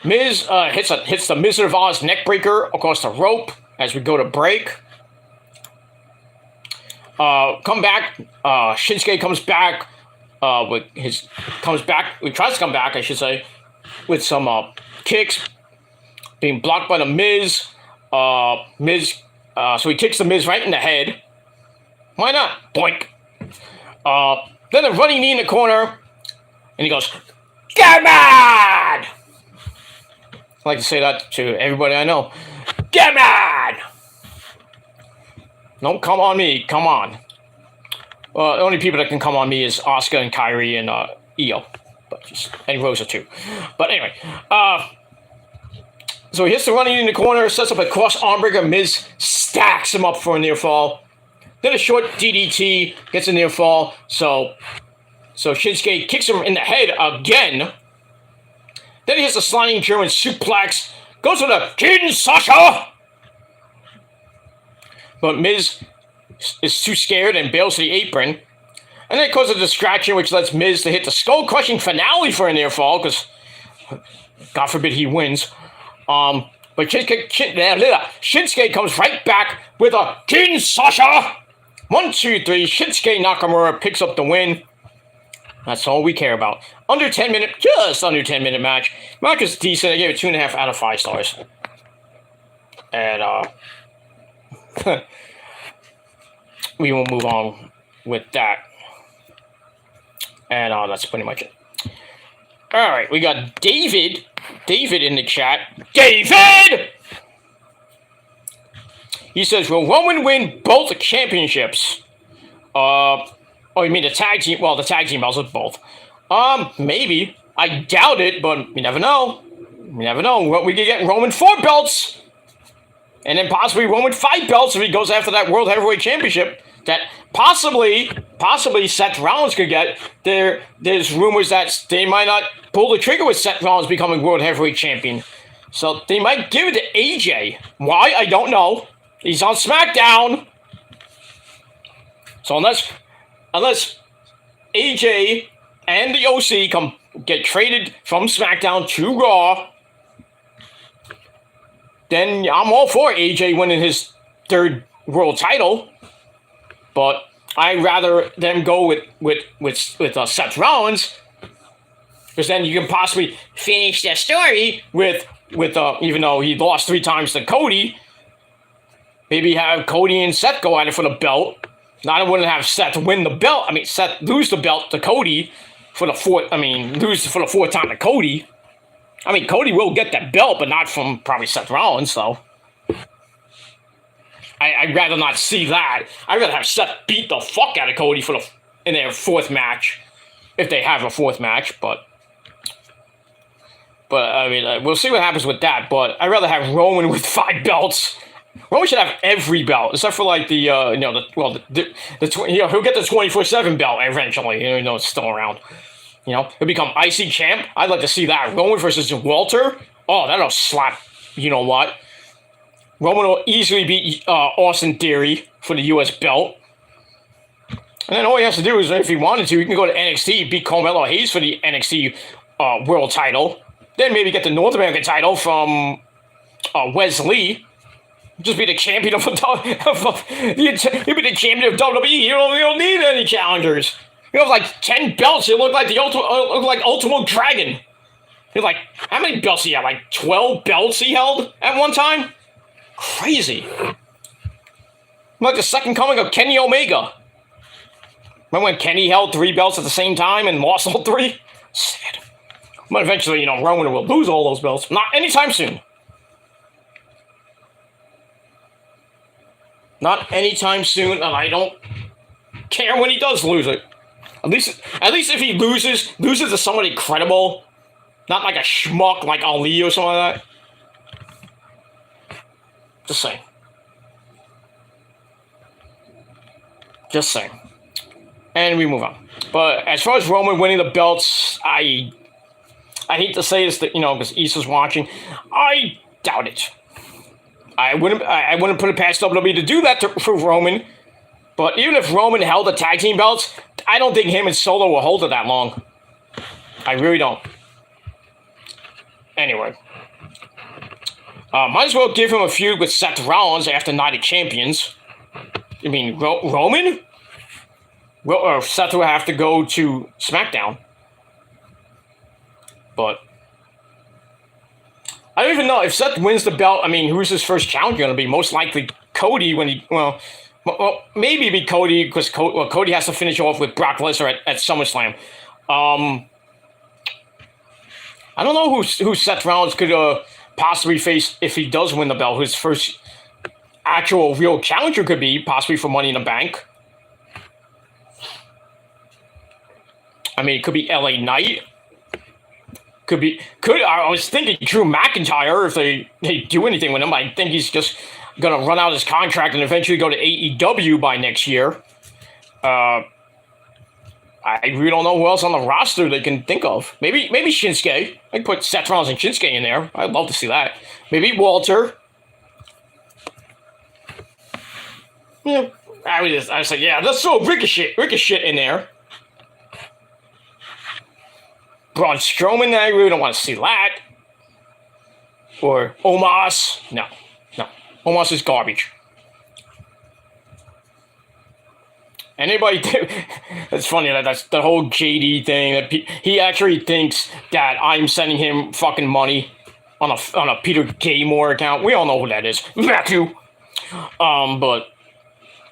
[SPEAKER 1] Miz hits the Wizard of Oz neckbreaker across the rope as we go to break. Come back. Shinsuke comes back. He tries to come back, I should say, with some kicks, being blocked by the Miz. So he kicks the Miz right in the head. Why not? Boink. Then a running knee in the corner, and he goes, "Get mad!" I like to say that to everybody I know. Get mad! Don't come on me. Come on. The only people that can come on me is Asuka and Kyrie and Io. And Rosa too. But anyway, so he hits the running in the corner, sets up a cross armbreaker. Miz stacks him up for a near fall. Then a short DDT gets a near fall. So Shinsuke kicks him in the head again. Then he hits a sliding German suplex. Goes for the King Sasha. But Miz is too scared and bails to the apron. And then it causes a distraction, which lets Miz to hit the skull-crushing finale for a near fall, because God forbid he wins. But Shinsuke comes right back with a King Sasha. 1, 2, 3. Shinsuke Nakamura picks up the win. That's all we care about. Just under 10 minute match. Match was decent. I gave it 2.5 out of 5 stars. And we will move on with that. And that's pretty much it. All right, we got David in the chat. David! He says, will Roman win both championships? Oh, you mean the tag team? Well, the tag team belts with both. Maybe. I doubt it, but you never know. You never know. We could get Roman 4 belts. And then possibly Roman 5 belts if he goes after that World Heavyweight Championship. That possibly Seth Rollins could get. There's rumors that they might not pull the trigger with Seth Rollins becoming World Heavyweight Champion. So they might give it to AJ. Why? I don't know. He's on SmackDown. So unless AJ and the OC get traded from SmackDown to Raw, then I'm all for AJ winning his 3rd world title. But I'd rather them go with Seth Rollins, because then you can possibly finish the story with even though he lost 3 times to Cody, maybe have Cody and Seth go at it for the belt. Not I wouldn't have Seth win the belt. I mean, Seth lose the belt to Cody for the 4th. I mean, lose for the 4th time to Cody. I mean, Cody will get that belt, but not from probably Seth Rollins, though. I'd rather not see that. I'd rather have Seth beat the fuck out of Cody in their 4th match, if they have a 4th match. But I mean, we'll see what happens with that. But I'd rather have Roman with 5 belts. Roman should have every belt, except for like he'll get the 24/7 belt eventually. It's still around. He'll become IC champ. I'd like to see that. Roman versus Walter. Oh, that'll slap. You know what? Roman will easily beat Austin Theory for the U.S. belt. And then all he has to do is, if he wanted to, he can go to NXT, beat Carmelo Hayes for the NXT world title. Then maybe get the North American title from Wesley. Just be the champion of he'll be the champion of WWE. You don't need any challengers. You have like 10 belts. You look like Ultimate Dragon. You're like, how many belts he had? Like 12 belts he held at one time? Crazy. Like the second coming of Kenny Omega. Remember when Kenny held 3 belts at the same time and lost all 3? Sad. But eventually, Roman will lose all those belts. Not anytime soon. Not anytime soon, and I don't care when he does lose it. At least if he loses to somebody credible, not like a schmuck like Ali or something like that. Just saying. Just saying. And we move on. But as far as Roman winning the belts, I hate to say this, because Issa's watching. I doubt it. I wouldn't put it past WWE to do that for Roman. But even if Roman held the tag team belts, I don't think him and Solo will hold it that long. I really don't. Anyway. Might as well give him a feud with Seth Rollins after Night of Champions. I mean, Roman? Well, Seth will have to go to SmackDown. But I don't even know if Seth wins the belt. I mean, who's his first challenger going to be? Most likely Cody when he, maybe be Cody because Cody has to finish off with Brock Lesnar at SummerSlam. I don't know who Seth Rollins could possibly face if he does win the belt. His first, actual real challenger could be, possibly for Money in the Bank. I mean, it could be LA Knight. I was thinking Drew McIntyre if they do anything with him. I think he's just gonna run out his contract and eventually go to AEW by next year. I really don't know who else on the roster they can think of. Maybe Shinsuke. I could put Seth Rollins and Shinsuke in there. I'd love to see that. Maybe Walter. Yeah, I was like, yeah, let's throw Ricochet in there. Braun Strowman, I really don't want to see that. Or Omos. No. Omos is garbage. Anybody? It's funny that that's the whole JD thing. That he actually thinks that I'm sending him fucking money on a Peter Gaymore account. We all know who that is, Matthew. But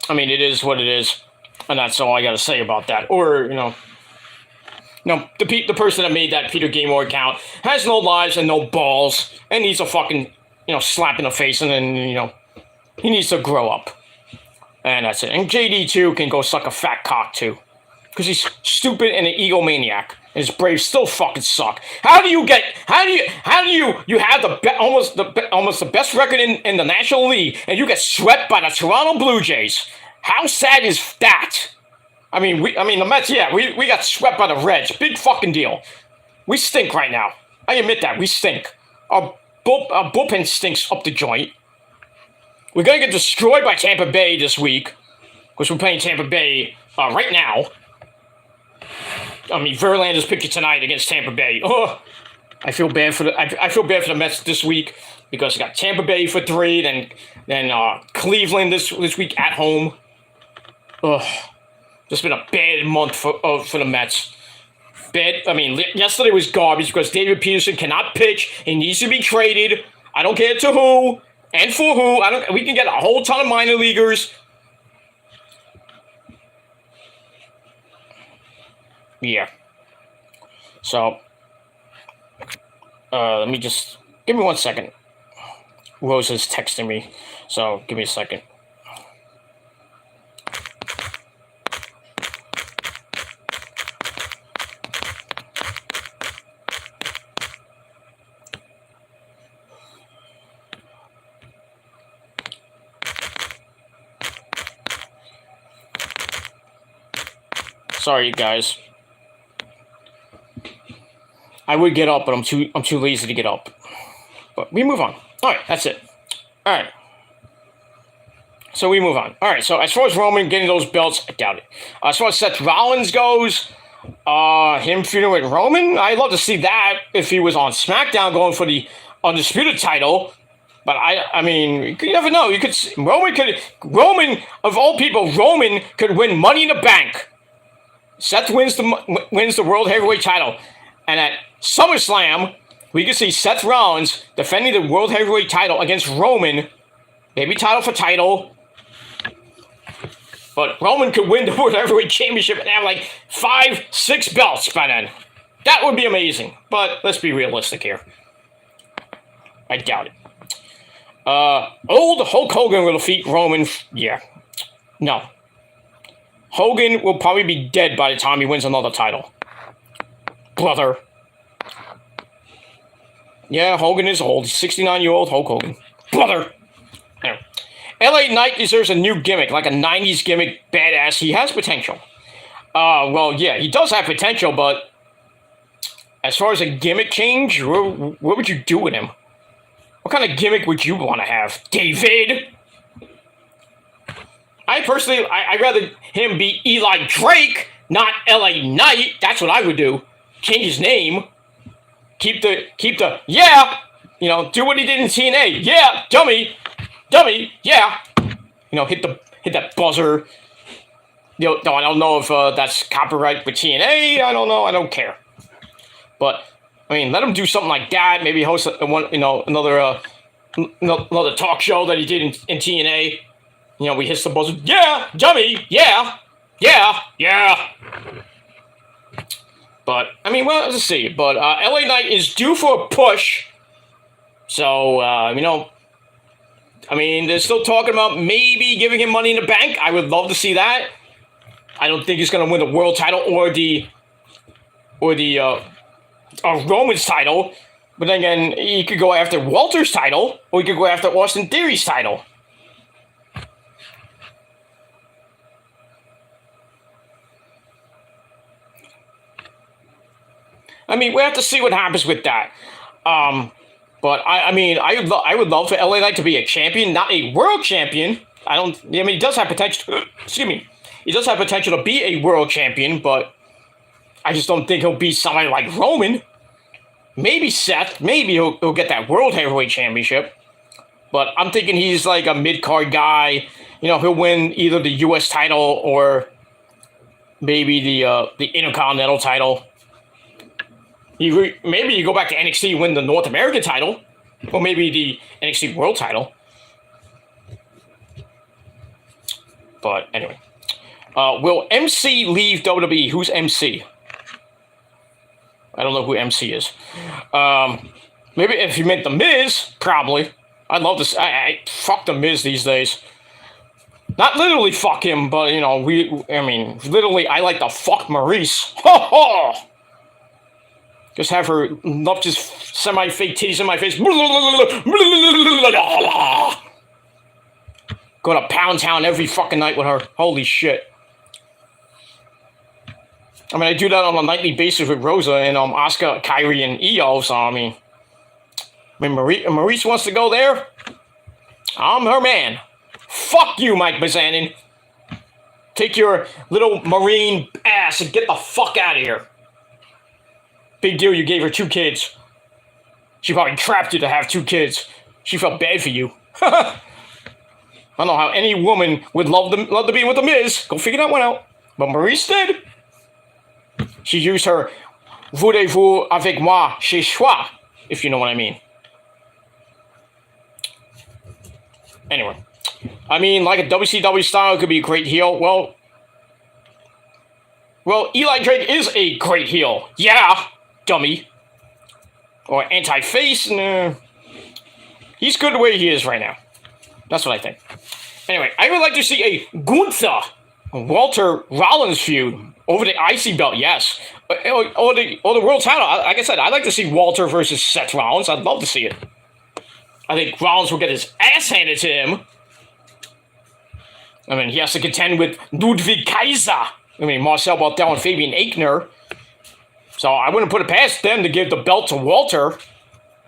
[SPEAKER 1] I mean, it is what it is, and that's all I got to say about that. Or the person that made that Peter Gaymore account has no lives and no balls, and needs a fucking slap in the face, and then he needs to grow up. And that's it. And JD too can go suck a fat cock too, because he's stupid and an egomaniac. And his Braves still fucking suck. How do you have almost the best record in the National League, and you get swept by the Toronto Blue Jays? How sad is that? I mean the Mets. Yeah, we got swept by the Reds. Big fucking deal. We stink right now. I admit that we stink. Our bullpen stinks up the joint. We're going to get destroyed by Tampa Bay this week, because we're playing Tampa Bay right now. I mean, Verlander's pitching tonight against Tampa Bay. Oh, I feel bad for the Mets this week, because we got Tampa Bay for 3, then Cleveland this week at home. Ugh, just been a bad month for the Mets. Bad. I mean, yesterday was garbage because David Peterson cannot pitch. He needs to be traded. I don't care to who. And for who? We can get a whole ton of minor leaguers. Yeah. So, let me just give me 1 second. Rose is texting me, so give me a second. Sorry, guys. I would get up, but I'm too lazy to get up. But we move on. All right, that's it. All right. So we move on. All right. So as far as Roman getting those belts, I doubt it. As far as Seth Rollins goes, him feuding with Roman, I'd love to see that if he was on SmackDown going for the undisputed title. But I mean, you never know. Roman of all people, Roman could win Money in the Bank. Seth wins the World Heavyweight title. And at SummerSlam, we can see Seth Rollins defending the World Heavyweight title against Roman. Maybe title for title. But Roman could win the World Heavyweight Championship and have like 5-6 belts by then. That would be amazing. But let's be realistic here. I doubt it. Old Hulk Hogan will defeat Roman. Yeah. No. Hogan will probably be dead by the time he wins another title. Brother. Yeah, Hogan is old. 69-year-old Hulk Hogan. Brother. Yeah. LA Knight deserves a new gimmick, like a 90s gimmick badass. He has potential. Well, yeah, he does have potential, but as far as a gimmick change, what would you do with him? What kind of gimmick would you want to have? David? I'd rather him be Eli Drake, not LA Knight. That's what I would do. Change his name. Keep the yeah. Do what he did in TNA. Yeah, dummy, yeah. Hit that buzzer. I don't know if that's copyright with TNA. I don't know. I don't care. But I mean, let him do something like that. Maybe host another talk show that he did in TNA. We hit the buzzer. Yeah, dummy. Yeah. But I mean, well, let's see. But LA Knight is due for a push. So I mean, they're still talking about maybe giving him Money in the Bank. I would love to see that. I don't think he's going to win the world title or the Roman's title. But then again, he could go after Walter's title, or he could go after Austin Theory's title. I mean, we have to see what happens with that. But I mean, I would love for LA Knight to be a champion, not a world champion. I mean, he does have potential. Excuse me. He does have potential to be a world champion, but I just don't think he'll be somebody like Roman. Maybe Seth. Maybe he'll get that World Heavyweight Championship. But I'm thinking he's like a mid-card guy. You know, he'll win either the U.S. title or maybe the Intercontinental title. Maybe you go back to NXT and win the North American title. Or maybe the NXT World title. But anyway. Will MC leave WWE? Who's MC? I don't know who MC is. Maybe if you meant The Miz, probably. I'd love to. I fuck The Miz these days. Not literally fuck him, but you know, literally, I like to fuck Maurice. Ho ho! Just have her love just semi-fake titties in my face. Go to Pound Town every fucking night with her. Holy shit. I mean, I do that on a nightly basis with Rosa and Asuka, Kyrie, and Io. So I mean, Maurice wants to go there. I'm her man. Fuck you, Mike Mizanin. Take your little Marine ass and get the fuck out of here. Big deal, you gave her 2 kids. She probably trapped you to have 2 kids. She felt bad for you. I don't know how any woman would love to be with The Miz. Go figure that one out. But Maurice did. She used her voulez-vous avec moi chez soi, if you know what I mean. Anyway. I mean, like a WCW style could be a great heel. Well, Eli Drake is a great heel. Yeah, dummy. Or anti-face. Nah. He's good the way he is right now. That's what I think. Anyway, I would like to see a Gunther Walter Rollins feud over the IC belt, yes. Or the world title. Like I said, I'd like to see Walter versus Seth Rollins. I'd love to see it. I think Rollins will get his ass handed to him. I mean, he has to contend with Ludwig Kaiser. I mean, Marcel Barthel and Fabian Aichner. So I wouldn't put it past them to give the belt to Walter.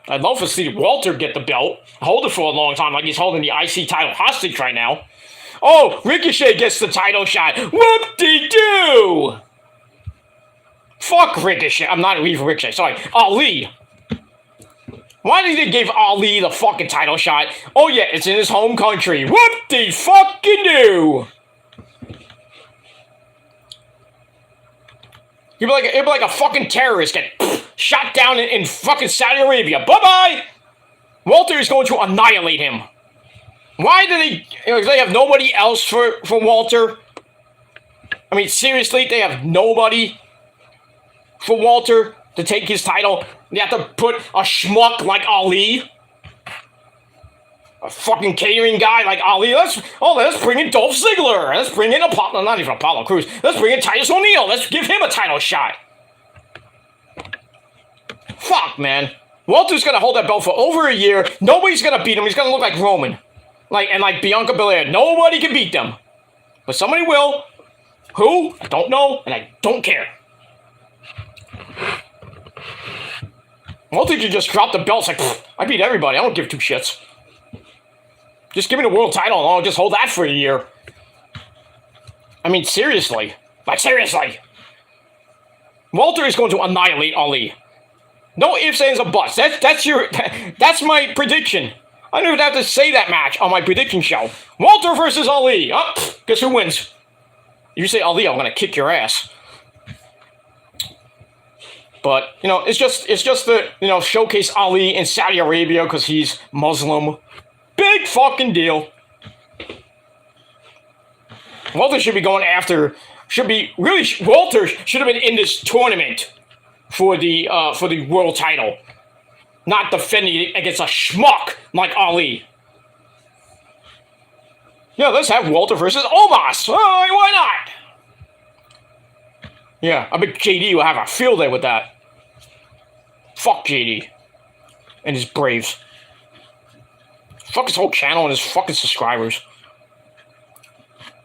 [SPEAKER 1] I'd love to see Walter get the belt, hold it for a long time, like he's holding the IC title hostage right now. Oh, Ricochet gets the title shot. Whoop-de-doo! Fuck Ricochet. I'm not even Ricochet. Sorry, Ali. Why did they give Ali the fucking title shot? Oh yeah, it's in his home country. Whoop-de-fucking-doo! It'd be like a fucking terrorist get shot down in fucking Saudi Arabia. Bye-bye! Walter is going to annihilate him. Why do they have nobody else for Walter? I mean, seriously, they have nobody for Walter to take his title. They have to put a schmuck like Ali. A fucking catering guy like Ali. Let's bring in Dolph Ziggler. Let's bring in not even Apollo Crews. Let's bring in Titus O'Neil. Let's give him a title shot. Fuck, man. Walter's gonna hold that belt for over a year. Nobody's gonna beat him. He's gonna look like Roman. Like Bianca Belair. Nobody can beat them. But somebody will. Who? I don't know, and I don't care. Walter can just drop the belts like, I beat everybody. I don't give 2 shits. Just give me the world title and I'll just hold that for a year. I mean, seriously. Like, seriously. Walter is going to annihilate Ali. No ifs, ands, or buts. That's my prediction. I don't even have to say that match on my prediction show. Walter versus Ali. Oh, guess who wins? If you say Ali, I'm going to kick your ass. But, you know, it's just to, you know, showcase Ali in Saudi Arabia because he's Muslim. Big fucking deal. Walter should be going after, Walter should have been in this tournament for the world title. Not defending it against a schmuck like Ali. Yeah, let's have Walter versus Omos. Why not? Yeah, I bet JD will have a field day with that. Fuck JD. And his Braves. Fuck his whole channel and his fucking subscribers.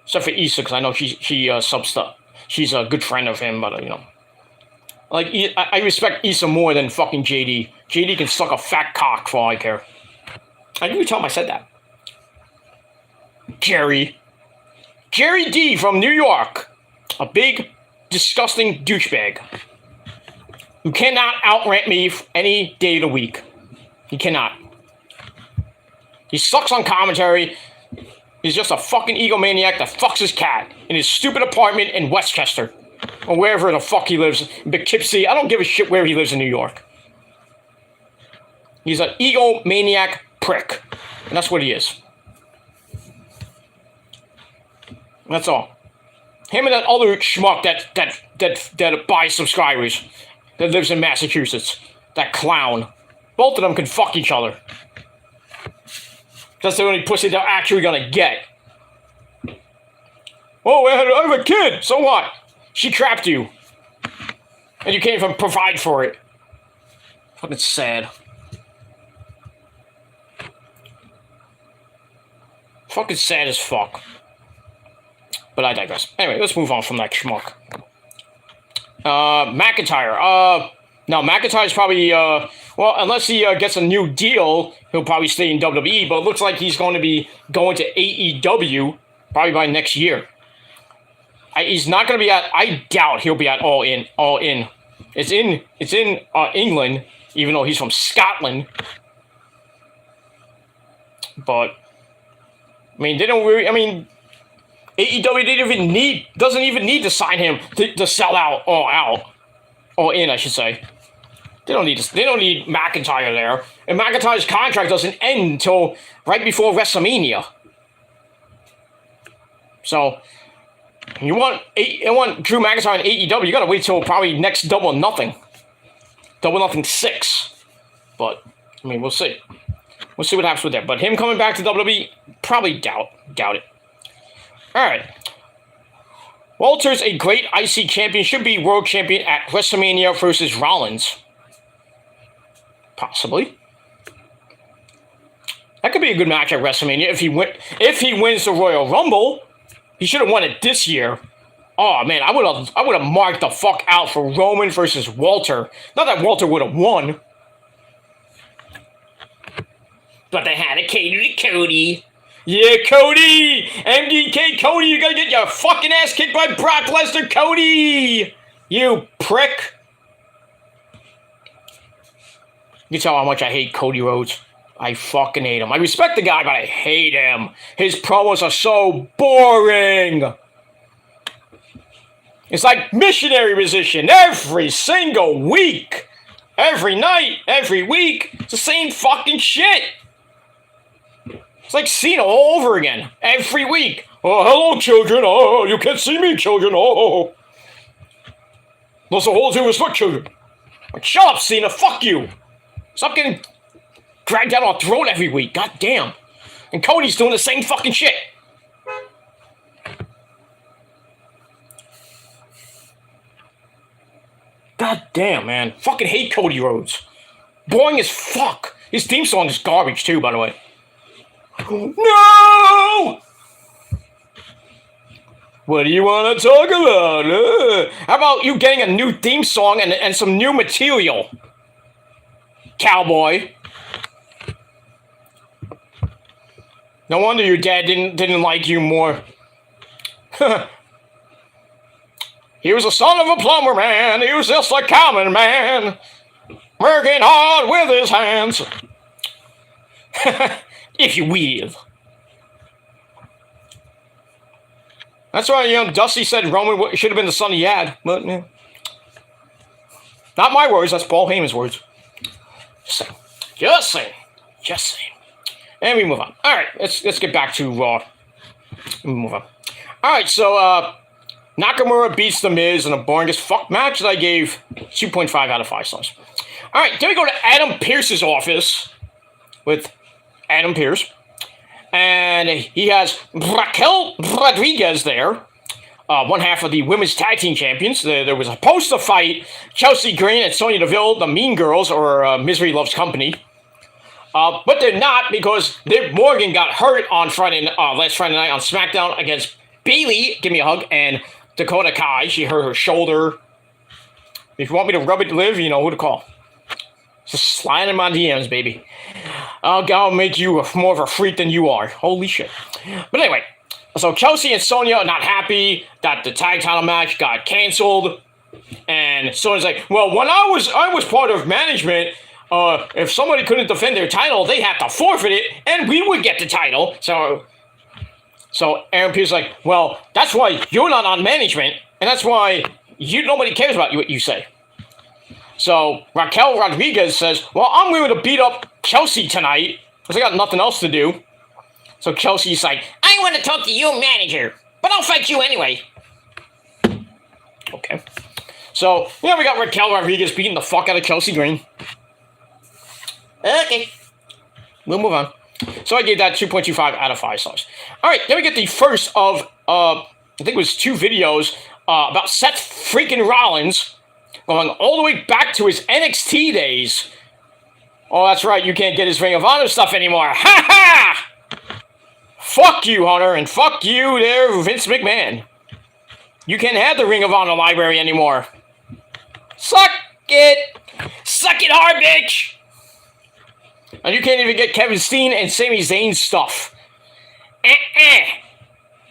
[SPEAKER 1] Except for Issa, because I know she sub stuff. She's a good friend of him, but, you know. Like, I respect Issa more than fucking JD. JD can suck a fat cock for all I care. I didn't even tell him I said that. Jerry D from New York. A big, disgusting douchebag. Who cannot outrant me any day of the week. He cannot. He sucks on commentary. He's just a fucking egomaniac that fucks his cat in his stupid apartment in Westchester. Or wherever the fuck he lives. Poughkeepsie. I don't give a shit where he lives in New York. He's an egomaniac prick. And that's what he is. That's all. Him and that other schmuck that buys subscribers. That lives in Massachusetts. That clown. Both of them can fuck each other. That's the only pussy they're actually gonna get. Oh, I have a kid. So what? She trapped you. And you can't even provide for it. Fucking sad. Fucking sad as fuck. But I digress. Anyway, let's move on from that schmuck. McIntyre. No, McIntyre's probably, well, unless he gets a new deal, he'll probably stay in WWE, but it looks like he's going to be going to AEW probably by next year. He's not going to be at, I doubt he'll be at All In. It's in England, even though he's from Scotland. But, I mean, they don't really, I mean, AEW doesn't even need to sign him to sell out All In, I should say. They don't need McIntyre there. And McIntyre's contract doesn't end until right before WrestleMania. So, you want Drew McIntyre in AEW, you gotta wait till probably next Double or Nothing. Double or Nothing 6. But, I mean, we'll see. We'll see what happens with that. But him coming back to WWE, probably doubt it. Alright. Walter's a great IC champion, should be world champion at WrestleMania versus Rollins. Possibly. That could be a good match at WrestleMania if he wins the Royal Rumble. He should have won it this year. Oh man, I would have marked the fuck out for Roman versus Walter. Not that Walter would have won. But they had to cater to Cody. Yeah, Cody! MDK Cody, you gotta get your fucking ass kicked by Brock Lesnar, Cody! You prick! You can tell how much I hate Cody Rhodes. I fucking hate him. I respect the guy, but I hate him. His promos are so boring. It's like missionary position every single week. Every night, every week. It's the same fucking shit. It's like Cena all over again. Every week. Oh, hello, children. Oh, you can't see me, children. Oh. Those are all due respect, children. Like, shut up, Cena. Fuck you. Stop getting dragged down our throat every week. God damn. And Cody's doing the same fucking shit. God damn, man. Fucking hate Cody Rhodes. Boring as fuck. His theme song is garbage, too, by the way. No! What do you want to talk about? How about you getting a new theme song and some new material? Cowboy. No wonder your dad didn't like you more. He was the son of a plumber, man. He was just a common man. Working hard with his hands. If you will. That's why, you know, Dusty said Roman should have been the son he had. But, yeah. Not my words, that's Paul Heyman's words. Just saying. And we move on. Alright, let's get back to Raw. We move on. Alright, so, Nakamura beats The Miz in a boring as fuck match that I gave 2.5 out of 5 stars. Alright, then we go to Adam Pearce's office with Adam Pearce. And he has Raquel Rodriguez there, one half of the women's tag team champions. There was supposed to fight Chelsea Green and Sonya Deville, the Mean Girls, or Misery Loves Company. But they're not, because Liv Morgan got hurt on last Friday night on SmackDown against Bayley, give me a hug, and Dakota Kai. She hurt her shoulder. If you want me to rub it, Liv, you know who to call. Just slide in my DMs, baby. I'll make you more of a freak than you are. Holy shit. But anyway, so Chelsea and Sonya are not happy that the tag title match got canceled. And Sonya's like, well, when I was part of management, if somebody couldn't defend their title, they had to forfeit it, and we would get the title. So Aaron Pierce's like, well, that's why you're not on management, and that's why nobody cares about what you say. So Raquel Rodriguez says, well, I'm going to beat up Chelsea tonight because I got nothing else to do. So Chelsea's like, I want to talk to your manager, but I'll fight you anyway. Okay. So, yeah, we got Raquel Rodriguez beating the fuck out of Chelsea Green. Okay. We'll move on. So I gave that 2.25 out of 5 stars. All right, then we get the first of, I think it was 2 videos about Seth freaking Rollins going all the way back to his NXT days. Oh, that's right, you can't get his Ring of Honor stuff anymore. Ha ha! Fuck you, Hunter, and fuck you there, Vince McMahon. You can't have the Ring of Honor library anymore. Suck it! Suck it hard, bitch! And you can't even get Kevin Steen and Sami Zayn stuff.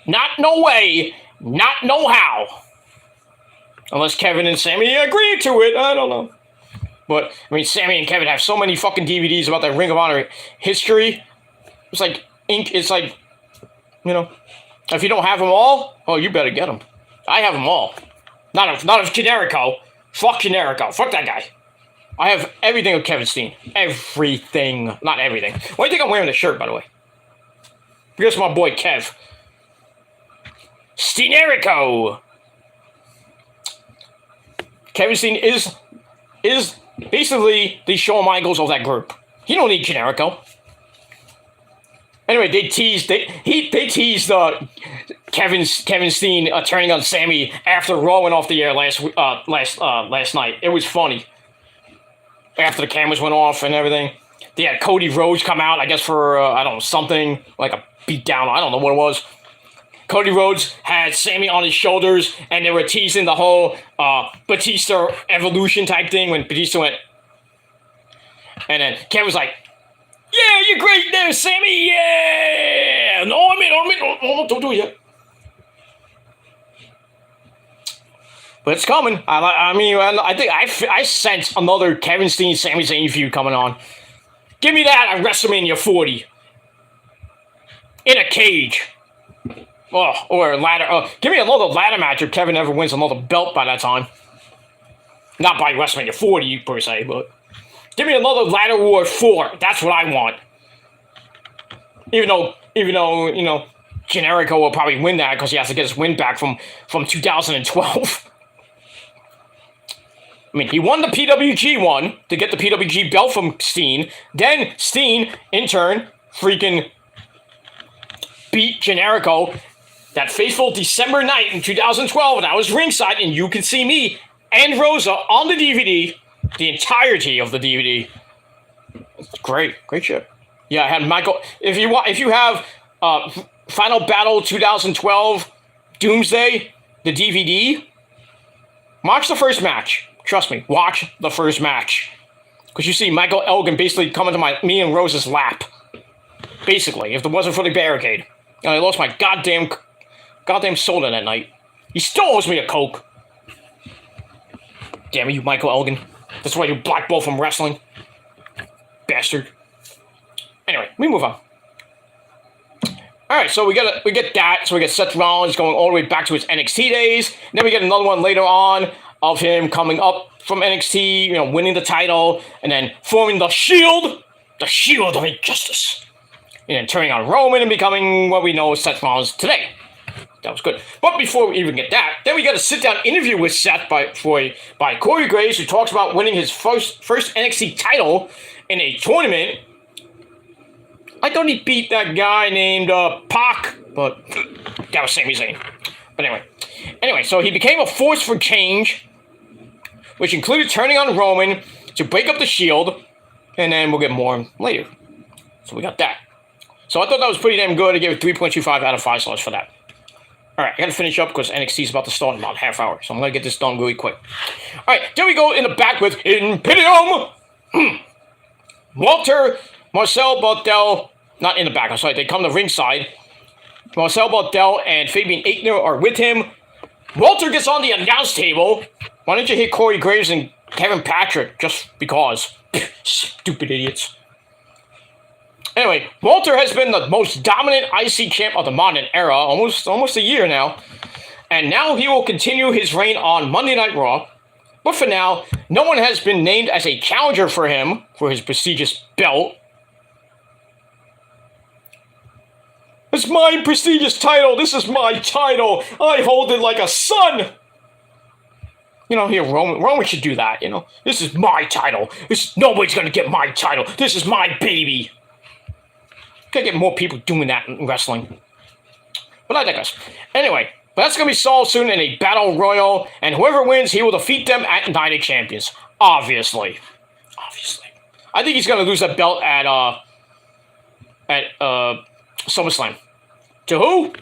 [SPEAKER 1] Not no way, not no how. Unless Kevin and Sami agree to it, I don't know. But, I mean, Sami and Kevin have so many fucking DVDs about that Ring of Honor history. It's like, it's like, you know, if you don't have them all, oh, you better get them. I have them all. Not of Steenerico. Fuck Steenerico. Fuck that guy. I have everything of Kevin Steen. Everything. Not everything. Why do you think I'm wearing the shirt, by the way? Because my boy Kev. Steenerico. Kevin Steen is basically the Shawn Michaels of that group. He don't need Generico. Anyway, they teased Kevin Steen turning on Sami after Raw went off the air last night. It was funny. After the cameras went off and everything, they had Cody Rhodes come out, I guess for I don't know, something like a beatdown. I don't know what it was. Cody Rhodes had Sami on his shoulders, and they were teasing the whole Batista evolution type thing when Batista went. And then Kevin was like, yeah, you're great there, Sami, yeah! No, don't do it yet. But it's coming. I mean, I think I sense another Kevin Steen, Sami Zayn feud coming on. Give me that at WrestleMania 40. In a cage. Oh, or a ladder. Give me another ladder match if Kevin ever wins another belt by that time. Not by WrestleMania 40 per se, but give me another Ladder War 4. That's what I want. Even though you know, Generico will probably win that because he has to get his win back from 2012. I mean, he won the PWG one to get the PWG belt from Steen. Then Steen, in turn, freaking beat Generico that fateful December night in 2012. And I was ringside, and you can see me and Rosa on the DVD, the entirety of the DVD. It's great shit. Yeah, I had Michael. If you have Final Battle 2012 Doomsday, the DVD, watch the first match. Trust me, watch the first match. Because you see Michael Elgin basically coming to me and Rose's lap. Basically, if it wasn't for the barricade. And I lost my goddamn soda that night. He still owes me a Coke. Damn it, you Michael Elgin. That's why you blackballed from wrestling. Bastard. Anyway, we move on. Alright, so we get that. So we get Seth Rollins going all the way back to his NXT days. And then we get another one later on of him coming up from NXT, you know, winning the title, and then forming the Shield of Injustice. And then turning on Roman and becoming what we know as Seth Rollins today. That was good. But before we even get that, then we got a sit-down interview with Seth by Corey Graves, who talks about winning his first NXT title in a tournament I thought he beat that guy named Pac, but that was Sami Zayn. But anyway, so he became a force for change, which included turning on Roman to break up the Shield, and then we'll get more later. So we got that. So I thought that was pretty damn good. I gave it 3.25 out of 5 stars for that. All right, I got to finish up because NXT is about to start in about a half hour, so I'm going to get this done really quick. All right, there we go in the back with Imperium. Walter, Marcel Barthel, not in the back, I'm sorry, they come to ringside. Marcel Barthel and Fabian Aichner are with him. Walter gets on the announce table. Why don't you hit Corey Graves and Kevin Patrick just because? Stupid idiots. Anyway, Walter has been the most dominant IC champ of the modern era, almost a year now. And now he will continue his reign on Monday Night Raw. But for now, no one has been named as a challenger for him for his prestigious belt. It's my prestigious title. This is my title. I hold it like a son. You know, here, Roman should do that, you know. This is my title. Nobody's going to get my title. This is my baby. Gotta get more people doing that in wrestling. But I digress. Anyway, that's going to be solved soon in a battle royal, and whoever wins, he will defeat them at Night of Champions. Obviously. I think he's going to lose that belt at SummerSlam. To who?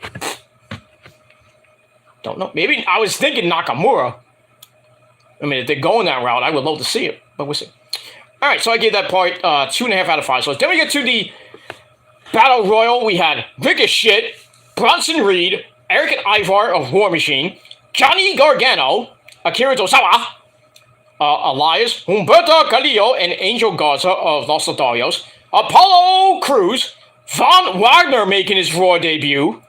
[SPEAKER 1] Don't know. Maybe I was thinking Nakamura. I mean, if they're going that route, I would love to see it, but we'll see. All right, so I gave that part 2.5 out of 5. So then we get to the Battle Royal. We had Ricochet, Bronson Reed, Eric and Ivar of War Machine, Johnny Gargano, Akira Tozawa, Elias, Humberto Carrillo, and Angel Garza of Los Lotharios, Apollo Crews, Von Wagner making his Raw debut.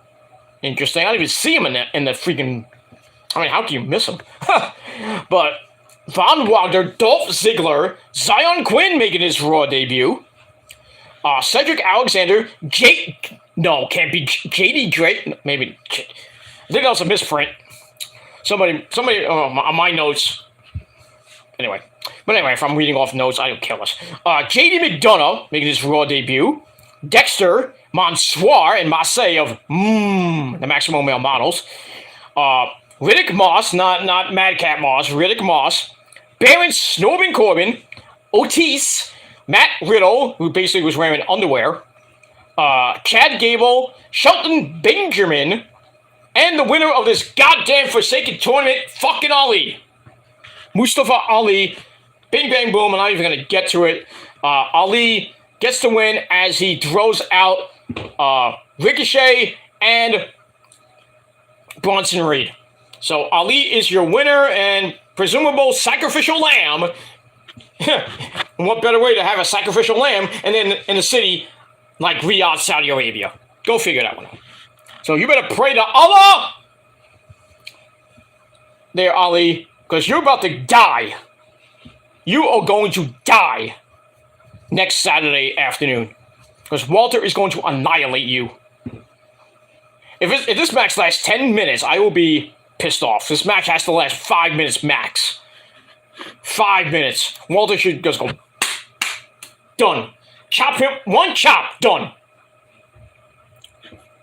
[SPEAKER 1] Interesting. I didn't even see him in the freaking... I mean, how can you miss him? But Von Wagner, Dolph Ziggler, Zion Quinn making his Raw debut. Cedric Alexander, can't be JD Drake. Maybe. I think that was a misprint. Somebody on my notes. Anyway. But anyway, if I'm reading off notes, I don't kill us. JD McDonough making his Raw debut. Dexter, Mansoir, and Marseille of the Maximum Male Models. Riddick Moss, not Madcap Moss, Riddick Moss. Baron Snowman Corbin. Otis. Matt Riddle, who basically was wearing underwear. Chad Gable. Shelton Benjamin. And the winner of this goddamn Forsaken tournament, fucking Ali. Mustafa Ali. Bing, bang, boom. I'm not even going to get to it. Ali gets the win as he throws out Ricochet and Bronson Reed. So Ali is your winner and presumable sacrificial lamb. What better way to have a sacrificial lamb and then in a city like Riyadh, Saudi Arabia? Go figure that one out. So you better pray to Allah there, Ali, because you're about to die. You are going to die next Saturday afternoon because Walter is going to annihilate you. If this match lasts 10 minutes, I will be pissed off. This match has to last 5 minutes max. 5 minutes. Walter should just go. Done. Chop him. One chop. Done.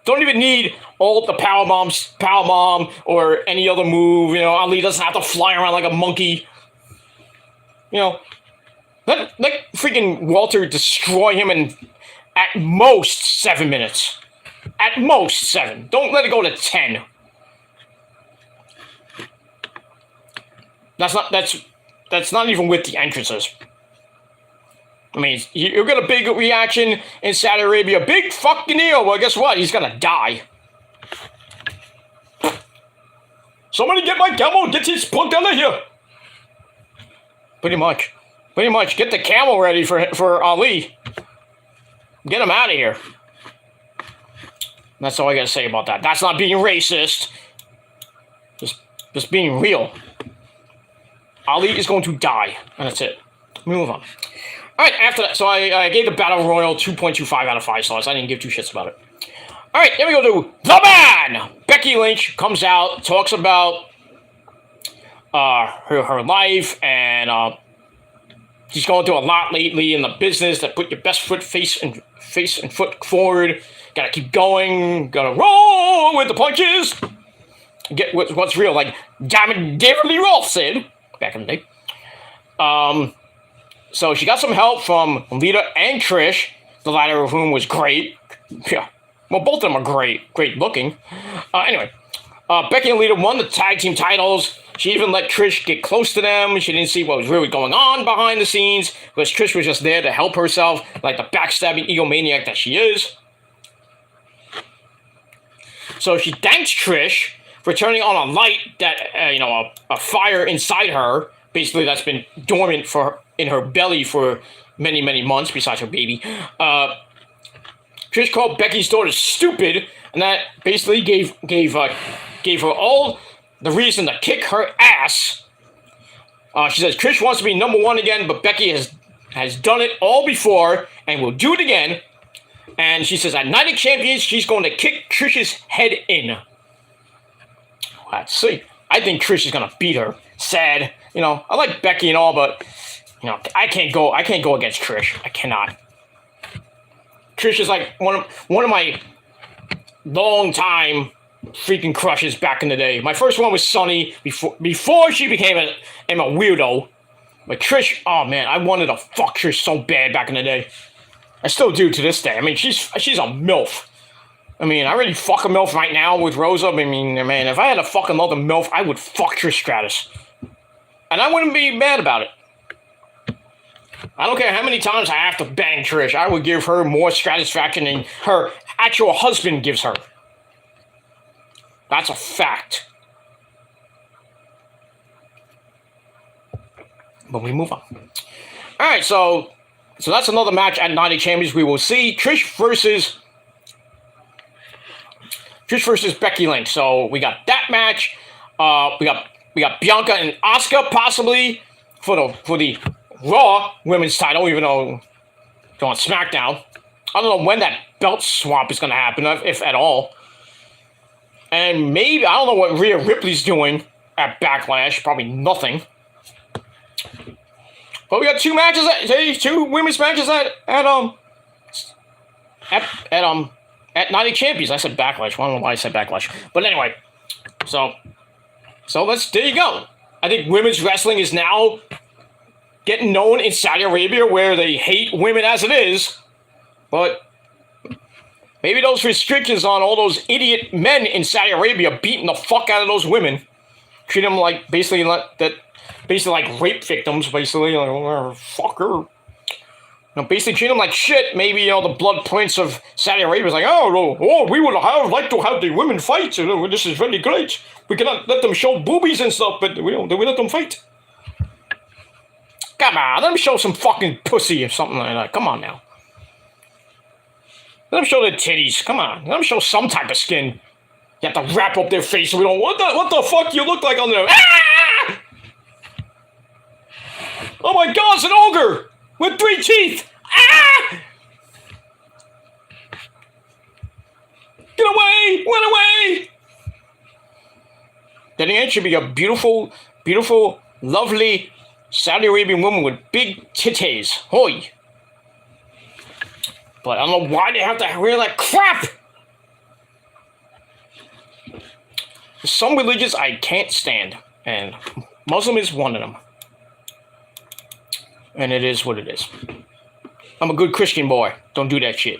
[SPEAKER 1] Don't even need all the powerbomb or any other move. You know, Ali doesn't have to fly around like a monkey. You know, let freaking Walter destroy him in at most 7 minutes. At most 7. Don't let it go to 10. That's not even with the entrances. I mean, you'll get a big reaction in Saudi Arabia. Big fucking deal. Well, guess what? He's gonna die. Somebody get my camel. Get his punk out of here. Pretty much. Get the camel ready for Ali. Get him out of here. That's all I gotta say about that. That's not being racist. Just being real. Ali is going to die. And that's it. Move on. Alright, after that, so I gave the Battle Royal 2.25 out of 5 stars. I didn't give two shits about it. Alright, then we go to The Man! Becky Lynch comes out, talks about her life, and she's going through a lot lately in the business that put your best foot face face and foot forward. Gotta keep going. Gotta roll with the punches. Get what's real, like Diamond David Lee Roth said back in the day. So she got some help from Lita and Trish, the latter of whom was great. Yeah, well, both of them are great looking. Anyway, Becky and Lita won the tag team titles. She even let Trish get close to them. She didn't see what was really going on behind the scenes because Trish was just there to help herself, like the backstabbing egomaniac that she is. So she thanks Trish for turning on a light that, a fire inside her, basically that's been dormant in her belly for many, many months, besides her baby. Trish called Becky's daughter stupid, and that basically gave her all the reason to kick her ass. She says Trish wants to be number one again, but Becky has done it all before and will do it again. And she says at Night of Champions, she's going to kick Trish's head in. Let's see. I think Trish is going to beat her. Sad. I like Becky and all, but, I can't go against Trish. I cannot. Trish is like one of my long time freaking crushes back in the day. My first one was Sunny before she became a weirdo. But Trish, oh man, I wanted to fuck Trish so bad back in the day. I still do to this day. I mean, she's a MILF. I mean, I already fuck a MILF right now with Rosa. I mean, man, if I had to fuck another MILF, I would fuck Trish Stratus. And I wouldn't be mad about it. I don't care how many times I have to bang Trish. I would give her more satisfaction than her actual husband gives her. That's a fact. But we move on. All right, so that's another match at Night of Champions. We will see Trish versus Becky Lynch. So we got that match. We got Bianca and Asuka possibly for the Raw Women's title, even though they're on SmackDown. I don't know when that belt swap is going to happen, if at all. And maybe, I don't know what Rhea Ripley's doing at Backlash. Probably nothing. But we got two women's matches at Night of Champions. I said Backlash. I don't know why I said Backlash. But anyway, so there you go. I think women's wrestling is now getting known in Saudi Arabia, where they hate women as it is. But maybe those restrictions on all those idiot men in Saudi Arabia beating the fuck out of those women, treat them like basically like rape victims, basically, like, oh, fuck her. Basically treat them like shit. Maybe, the Blood Prince of Saudi Arabia is like, we would like to have the women fight. This is really great. We cannot let them show boobies and stuff, but we let them fight. Come on, let them show some fucking pussy or something like that. Come on now. Let them show their titties. Come on. Let them show some type of skin. You have to wrap up their face so we don't... What the fuck you look like on there? Ah! Oh my god, it's an ogre! With 3 teeth! Ah! Get away! Run away! Then again, should be a beautiful, beautiful, lovely Saudi Arabian woman with big titties. Hoy! But I don't know why they have to wear that crap! Some religions I can't stand, and Muslim is one of them. And it is what it is. I'm a good Christian boy. Don't do that shit.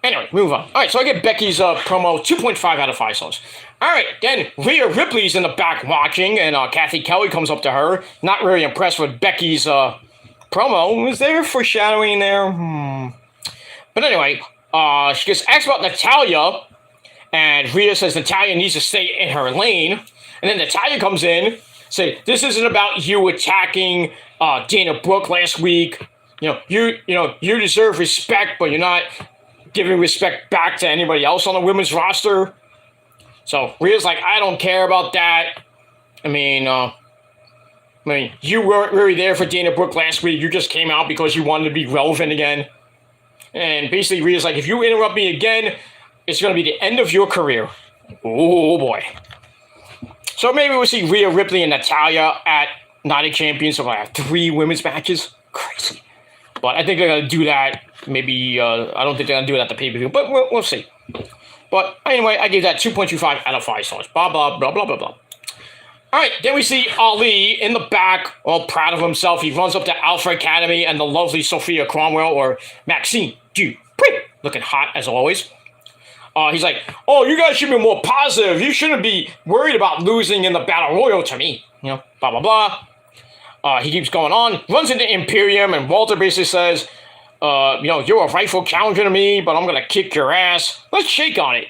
[SPEAKER 1] Anyway, move on. All right, so I get Becky's promo 2.5 out of 5 stars. All right, then Rhea Ripley's in the back watching, and Kathy Kelly comes up to her. Not really impressed with Becky's promo. Was there foreshadowing there? But anyway, she gets asked about Natalya, and Rhea says Natalya needs to stay in her lane. And then Natalya comes in, say, this isn't about you attacking Dana Brooke last week. You deserve respect, but you're not giving respect back to anybody else on the women's roster. So Rhea's like, I don't care about that. I mean, you weren't really there for Dana Brooke last week. You just came out because you wanted to be relevant again. And basically Rhea's like, if you interrupt me again, it's going to be the end of your career. Oh boy. So maybe we'll see Rhea Ripley and Natalya at Night of Champions. So I have 3 women's matches. Crazy. But I think they're going to do that Maybe, I don't think they're going to do it at the pay-per-view, but we'll see. But anyway, I gave that 2.25 out of 5 stars. Blah, blah, blah, blah, blah, blah. All right, then we see Ali in the back, all proud of himself. He runs up to Alpha Academy and the lovely Sophia Cromwell, or Maxine Dupree, looking hot as always. He's like, oh, you guys should be more positive. You shouldn't be worried about losing in the Battle Royal to me. You know, blah, blah, blah. He keeps going on, runs into Imperium, and Walter basically says, you know, you're a rightful challenger to me, but I'm going to kick your ass. Let's shake on it.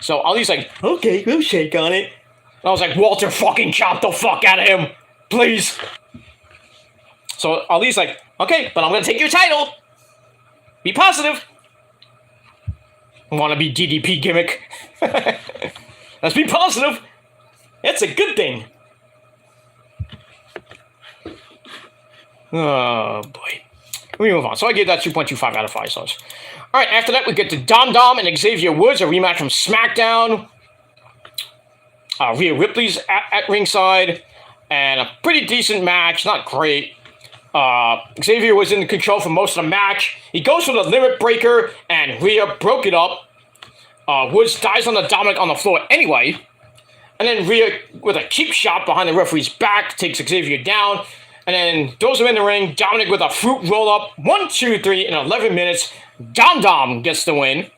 [SPEAKER 1] So Ali's like, okay, we'll shake on it. And I was like, Walter, fucking chop the fuck out of him, please. So Ali's like, okay, but I'm going to take your title. Be positive. Want to be DDP gimmick. Let's be positive. It's a good thing. Oh, boy. We move on. So I gave that 2.25 out of 5 stars. All right, after that, we get to Dom Dom and Xavier Woods, a rematch from SmackDown. Rhea Ripley's at ringside, and a pretty decent match, not great. Xavier was in control for most of the match. He goes for the limit breaker, and Rhea broke it up. Woods dies on the Dominic on the floor anyway. And then Rhea, with a cheap shot behind the referee's back, takes Xavier down, and then throws him in the ring. Dominic with a fruit roll-up. 1, 2, 3 in 11 minutes. Dom Dom gets the win.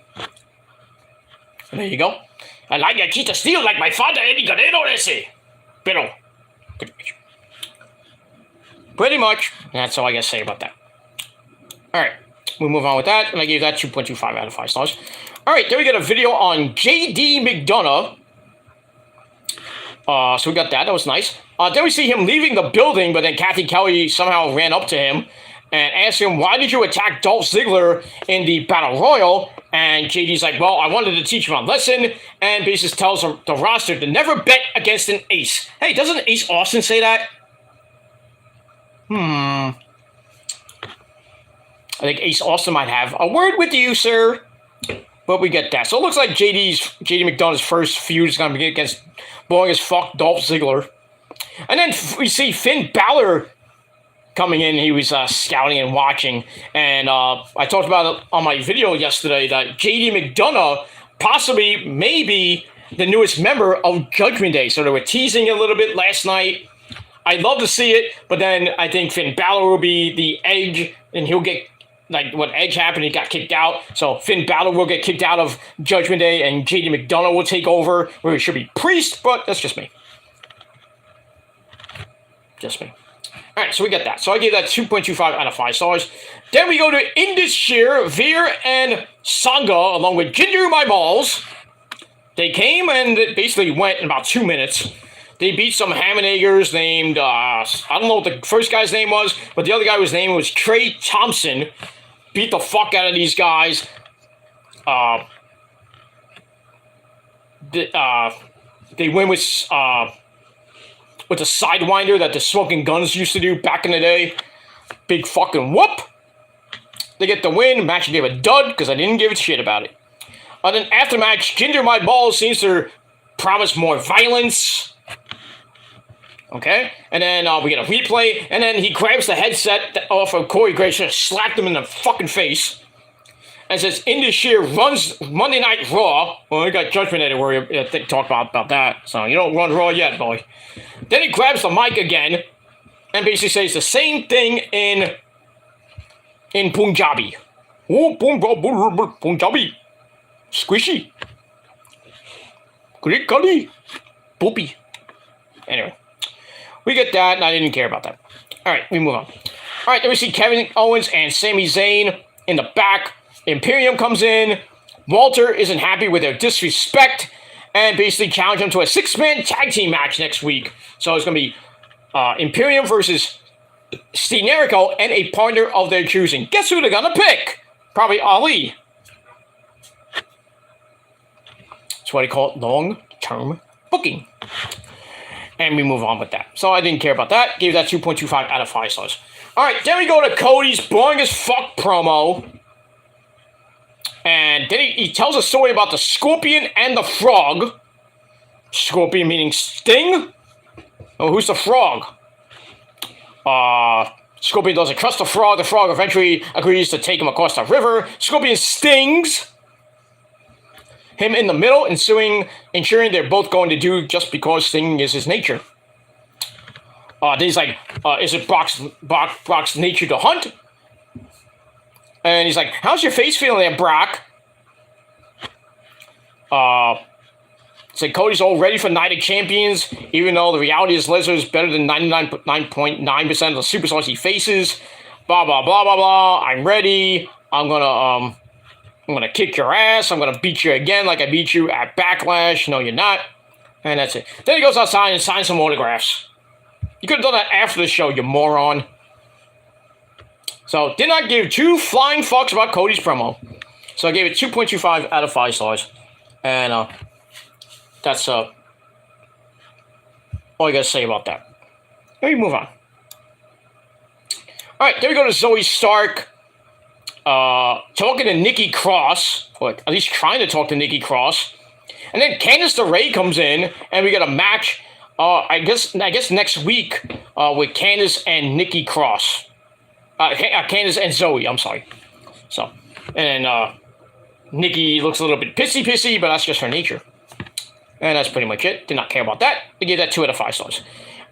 [SPEAKER 1] And there you go. I like your Cheetah Steel like my father Eddie Guerrero ese. Pero. Pretty much. That's all I gotta say about that. Alright. We move on with that. And I gave that 2.25 out of 5 stars. Alright, then we got a video on J.D. McDonough. So we got that. That was nice. Then we see him leaving the building, but then Kathy Kelly somehow ran up to him and asked him, why did you attack Dolph Ziggler in the Battle Royal? And JD's like, well, I wanted to teach him a lesson, and basically tells the roster to never bet against an ace. Hey, doesn't Ace Austin say that? I think Ace Austin might have a word with you, sir. But we get that. So it looks like JD McDonough's first feud is going to be against boring as fuck Dolph Ziggler. And then we see Finn Balor coming in. He was scouting and watching. And I talked about it on my video yesterday that JD McDonough possibly may be the newest member of Judgment Day. So they were teasing it a little bit last night. I'd love to see it, but then I think Finn Balor will be the Edge, and he'll get, like what Edge happened, he got kicked out. So Finn Balor will get kicked out of Judgment Day, and JD McDonough will take over, where he should be Priest, but that's just me. Just me. All right, so we got that. So I gave that 2.25 out of 5 stars. Then we go to Indus Sher, Veer, and Sangha, along with Jinder My Balls. They came and basically went in about 2 minutes. They beat some Hammonagers named, I don't know what the first guy's name was, but the other guy whose name was Trey Thompson. Beat the fuck out of these guys. They win with the Sidewinder that the Smoking Guns used to do back in the day. Big fucking whoop. They get the win. Match gave a dud because I didn't give a shit about it. And then after match, Jinder My Balls seems to promise more violence. Okay, and then we get a replay, and then he grabs the headset off of Corey Graves, just slapped him in the fucking face, and says, Indus Sher runs Monday Night Raw. Well, we got Judgment Day to worry talk about that, so you don't run Raw yet, boy. Then he grabs the mic again, and basically says the same thing in Punjabi. Oh, Punjabi. Squishy. Crickly. Poopy. Anyway. We get that, and I didn't care about that. All right, we move on. All right, then we see Kevin Owens and Sami Zayn in the back. Imperium comes in. Walter isn't happy with their disrespect and basically challenge him to a 6-man tag team match next week. So it's going to be Imperium versus Steenerico and a partner of their choosing. Guess who they're going to pick? Probably Ali. That's why they call it long-term booking. And we move on with that. So I didn't care about that. Gave that 2.25 out of 5 stars. All right, then we go to Cody's boring as fuck promo. And then he tells a story about the Scorpion and the Frog. Scorpion meaning Sting? Oh, who's the Frog? Scorpion doesn't trust the Frog. The Frog eventually agrees to take him across the river. Scorpion stings him in the middle, ensuring they're both going to do just because stinging is his nature. Then he's like, is it Brock's nature to hunt? And he's like, how's your face feeling there, Brock? It's like Cody's all ready for Night of Champions, even though the reality is Lesnar is better than 99.9% of the superstars he faces. Blah, blah, blah, blah, blah. I'm ready. I'm gonna kick your ass. I'm gonna beat you again like I beat you at Backlash. No, you're not. And that's it. Then he goes outside and signs some autographs. You could have done that after the show, you moron. So, did not give 2 flying fucks about Cody's promo. So I gave it 2.25 out of 5 stars. And that's all I gotta say about that. Let me move on. Alright, then we go to Zoe Stark. Talking to Nikki Cross. Or at least trying to talk to Nikki Cross. And then Candice LeRae comes in. And we get a match, I guess next week, with Candice and Nikki Cross. Candice and Zoe, I'm sorry. So, and Nikki looks a little bit pissy, but that's just her nature. And that's pretty much it. Did not care about that. I gave that 2 out of 5 stars.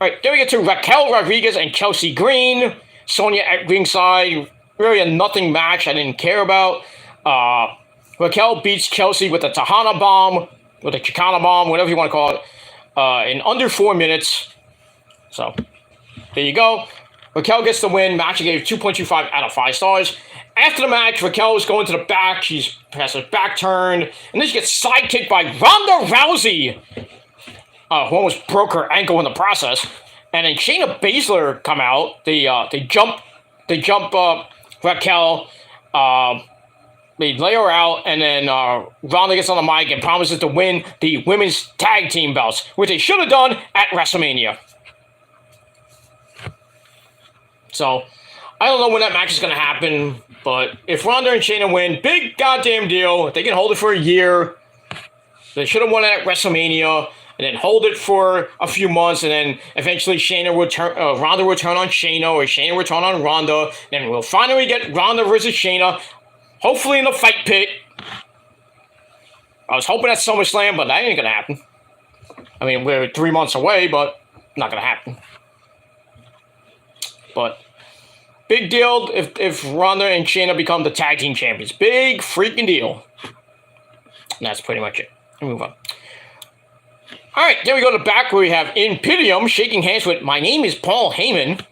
[SPEAKER 1] Alright, then we get to Raquel Rodriguez and Chelsea Green. Sonya at ringside. Really a nothing match I didn't care about. Raquel beats Chelsea with a Tejana Bomb, with a Chicana Bomb, whatever you want to call it, in under 4 minutes. So, there you go. Raquel gets the win. Match I gave 2.25 out of 5 stars. After the match, Raquel is going to the back. She has her back turned. And then she gets sidekicked by Ronda Rousey, who almost broke her ankle in the process. And then Shayna Baszler come out. They jump Raquel. They lay her out. And then Ronda gets on the mic and promises to win the women's tag team belts, which they should have done at WrestleMania. So, I don't know when that match is going to happen, but if Ronda and Shayna win, big goddamn deal. If they can hold it for a year, they should have won it at WrestleMania, and then hold it for a few months, and then eventually Ronda will turn on Shayna, or Shayna will turn on Ronda, and we'll finally get Ronda versus Shayna, hopefully in the fight pit. I was hoping at SummerSlam, but that ain't going to happen. I mean, we're 3 months away, but not going to happen. But big deal if Ronda and Shayna become the tag team champions. Big freaking deal. And that's pretty much it. We'll move on. Alright, then we go to the back where we have Imperium shaking hands with my name is Paul Heyman.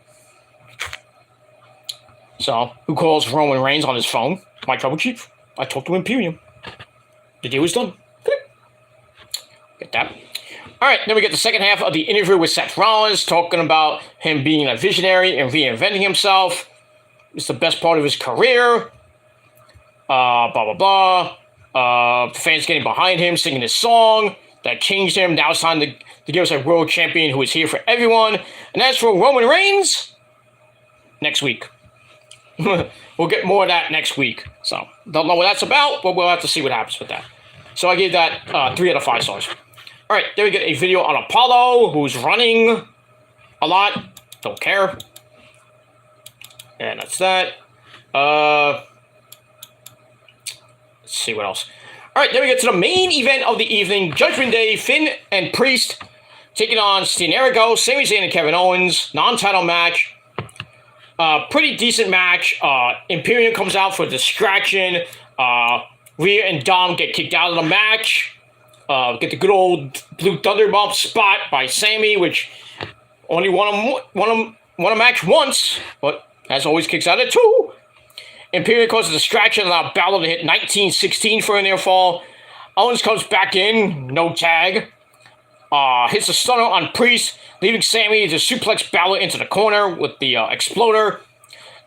[SPEAKER 1] So, who calls Roman Reigns on his phone? My trouble chief. I talked to Imperium. The deal is done. Get that. Alright, then we get the second half of the interview with Seth Rollins, talking about him being a visionary and reinventing himself. It's the best part of his career. Blah, blah, blah. Fans getting behind him, singing his song that changed him. Now it's time to give us a world champion who is here for everyone. And as for Roman Reigns, next week. We'll get more of that next week. So, don't know what that's about, but we'll have to see what happens with that. So I gave that 3 out of 5 stars. Alright, then we get a video on Apollo, who's running a lot. Don't care. And that's that. Let's see what else. Alright, then we get to the main event of the evening. Judgment Day, Finn and Priest taking on Steenerico, Sami Zayn and Kevin Owens. Non-title match. Pretty decent match. Imperium comes out for a distraction. Rhea and Dom get kicked out of the match. Get the good old Blue Thunder Bomb spot by Sami, which only won a match once, but as always kicks out at 2. Imperium causes a distraction, allow Balor to hit 1916 for a near fall. Owens comes back in, no tag. Hits a stunner on Priest, leaving Sami to suplex Balor into the corner with the exploder.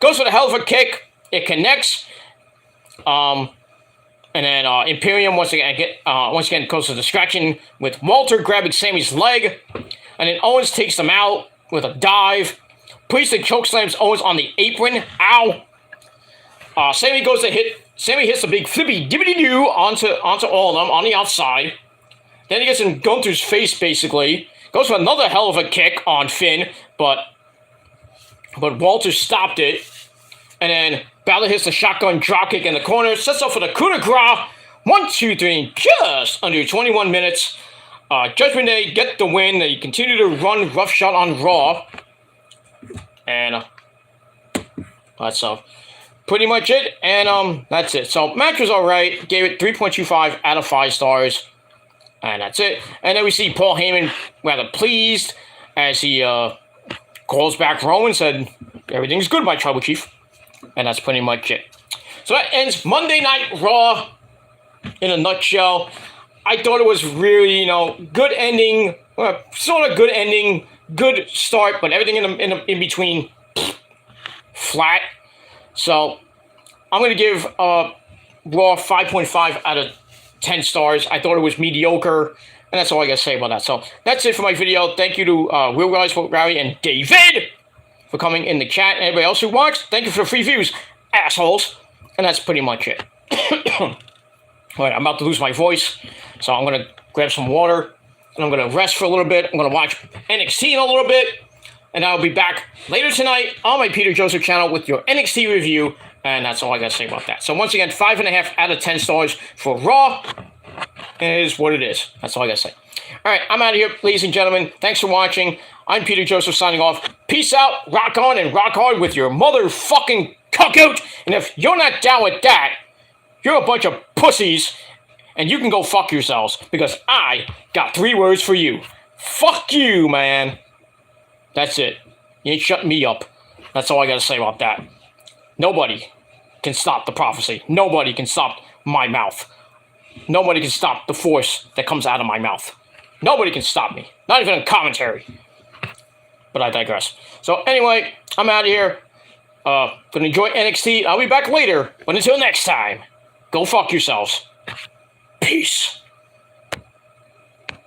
[SPEAKER 1] Goes for the hell of a kick. It connects. And then Imperium once again goes to distraction with Walter grabbing Sami's leg. And then Owens takes them out with a dive. Priest and chokeslams Owens on the apron. Ow! Sami hits a big flippy dibbity doo onto all of them on the outside. Then he gets him going through his face basically. Goes for another hell of a kick on Finn, but but Walter stopped it. And then Balor hits the shotgun dropkick in the corner, sets up for the coup de grace. 1, 2, 3, just under 21 minutes. Judgment Day get the win. They continue to run roughshod on Raw. And that's pretty much it. And that's it. So match was alright. Gave it 3.25 out of 5 stars. And that's it. And then we see Paul Heyman rather pleased as he calls back Roman, said, "Everything's good, my tribal chief." And that's pretty much it. So that ends Monday Night Raw in a nutshell. I thought it was really, good ending, sort of good ending, good start, but everything in between, flat. So I'm going to give Raw 5.5 out of 10 stars. I thought it was mediocre, and that's all I got to say about that. So that's it for my video. Thank you to Will Guys, Rowdy, and David for coming in the chat. And everybody else who watched, thank you for the free views, assholes. And that's pretty much it. All right, I'm about to lose my voice, so I'm going to grab some water, and I'm going to rest for a little bit. I'm going to watch NXT in a little bit, and I'll be back later tonight on my Peter Joseph channel with your NXT review, and that's all I got to say about that. So once again, 5.5 out of 10 stars for Raw. It is what it is. That's all I got to say. All right, I'm out of here, ladies and gentlemen. Thanks for watching. I'm Peter Joseph signing off. Peace out, rock on, and rock hard with your motherfucking cuckoot. And if you're not down with that, you're a bunch of pussies, and you can go fuck yourselves, because I got 3 words for you. Fuck you, man. That's it. You ain't shutting me up. That's all I got to say about that. Nobody can stop the prophecy. Nobody can stop my mouth. Nobody can stop the force that comes out of my mouth. Nobody can stop me. Not even in commentary. But I digress. So anyway, I'm out of here. Gonna enjoy NXT. I'll be back later. But until next time, go fuck yourselves. Peace.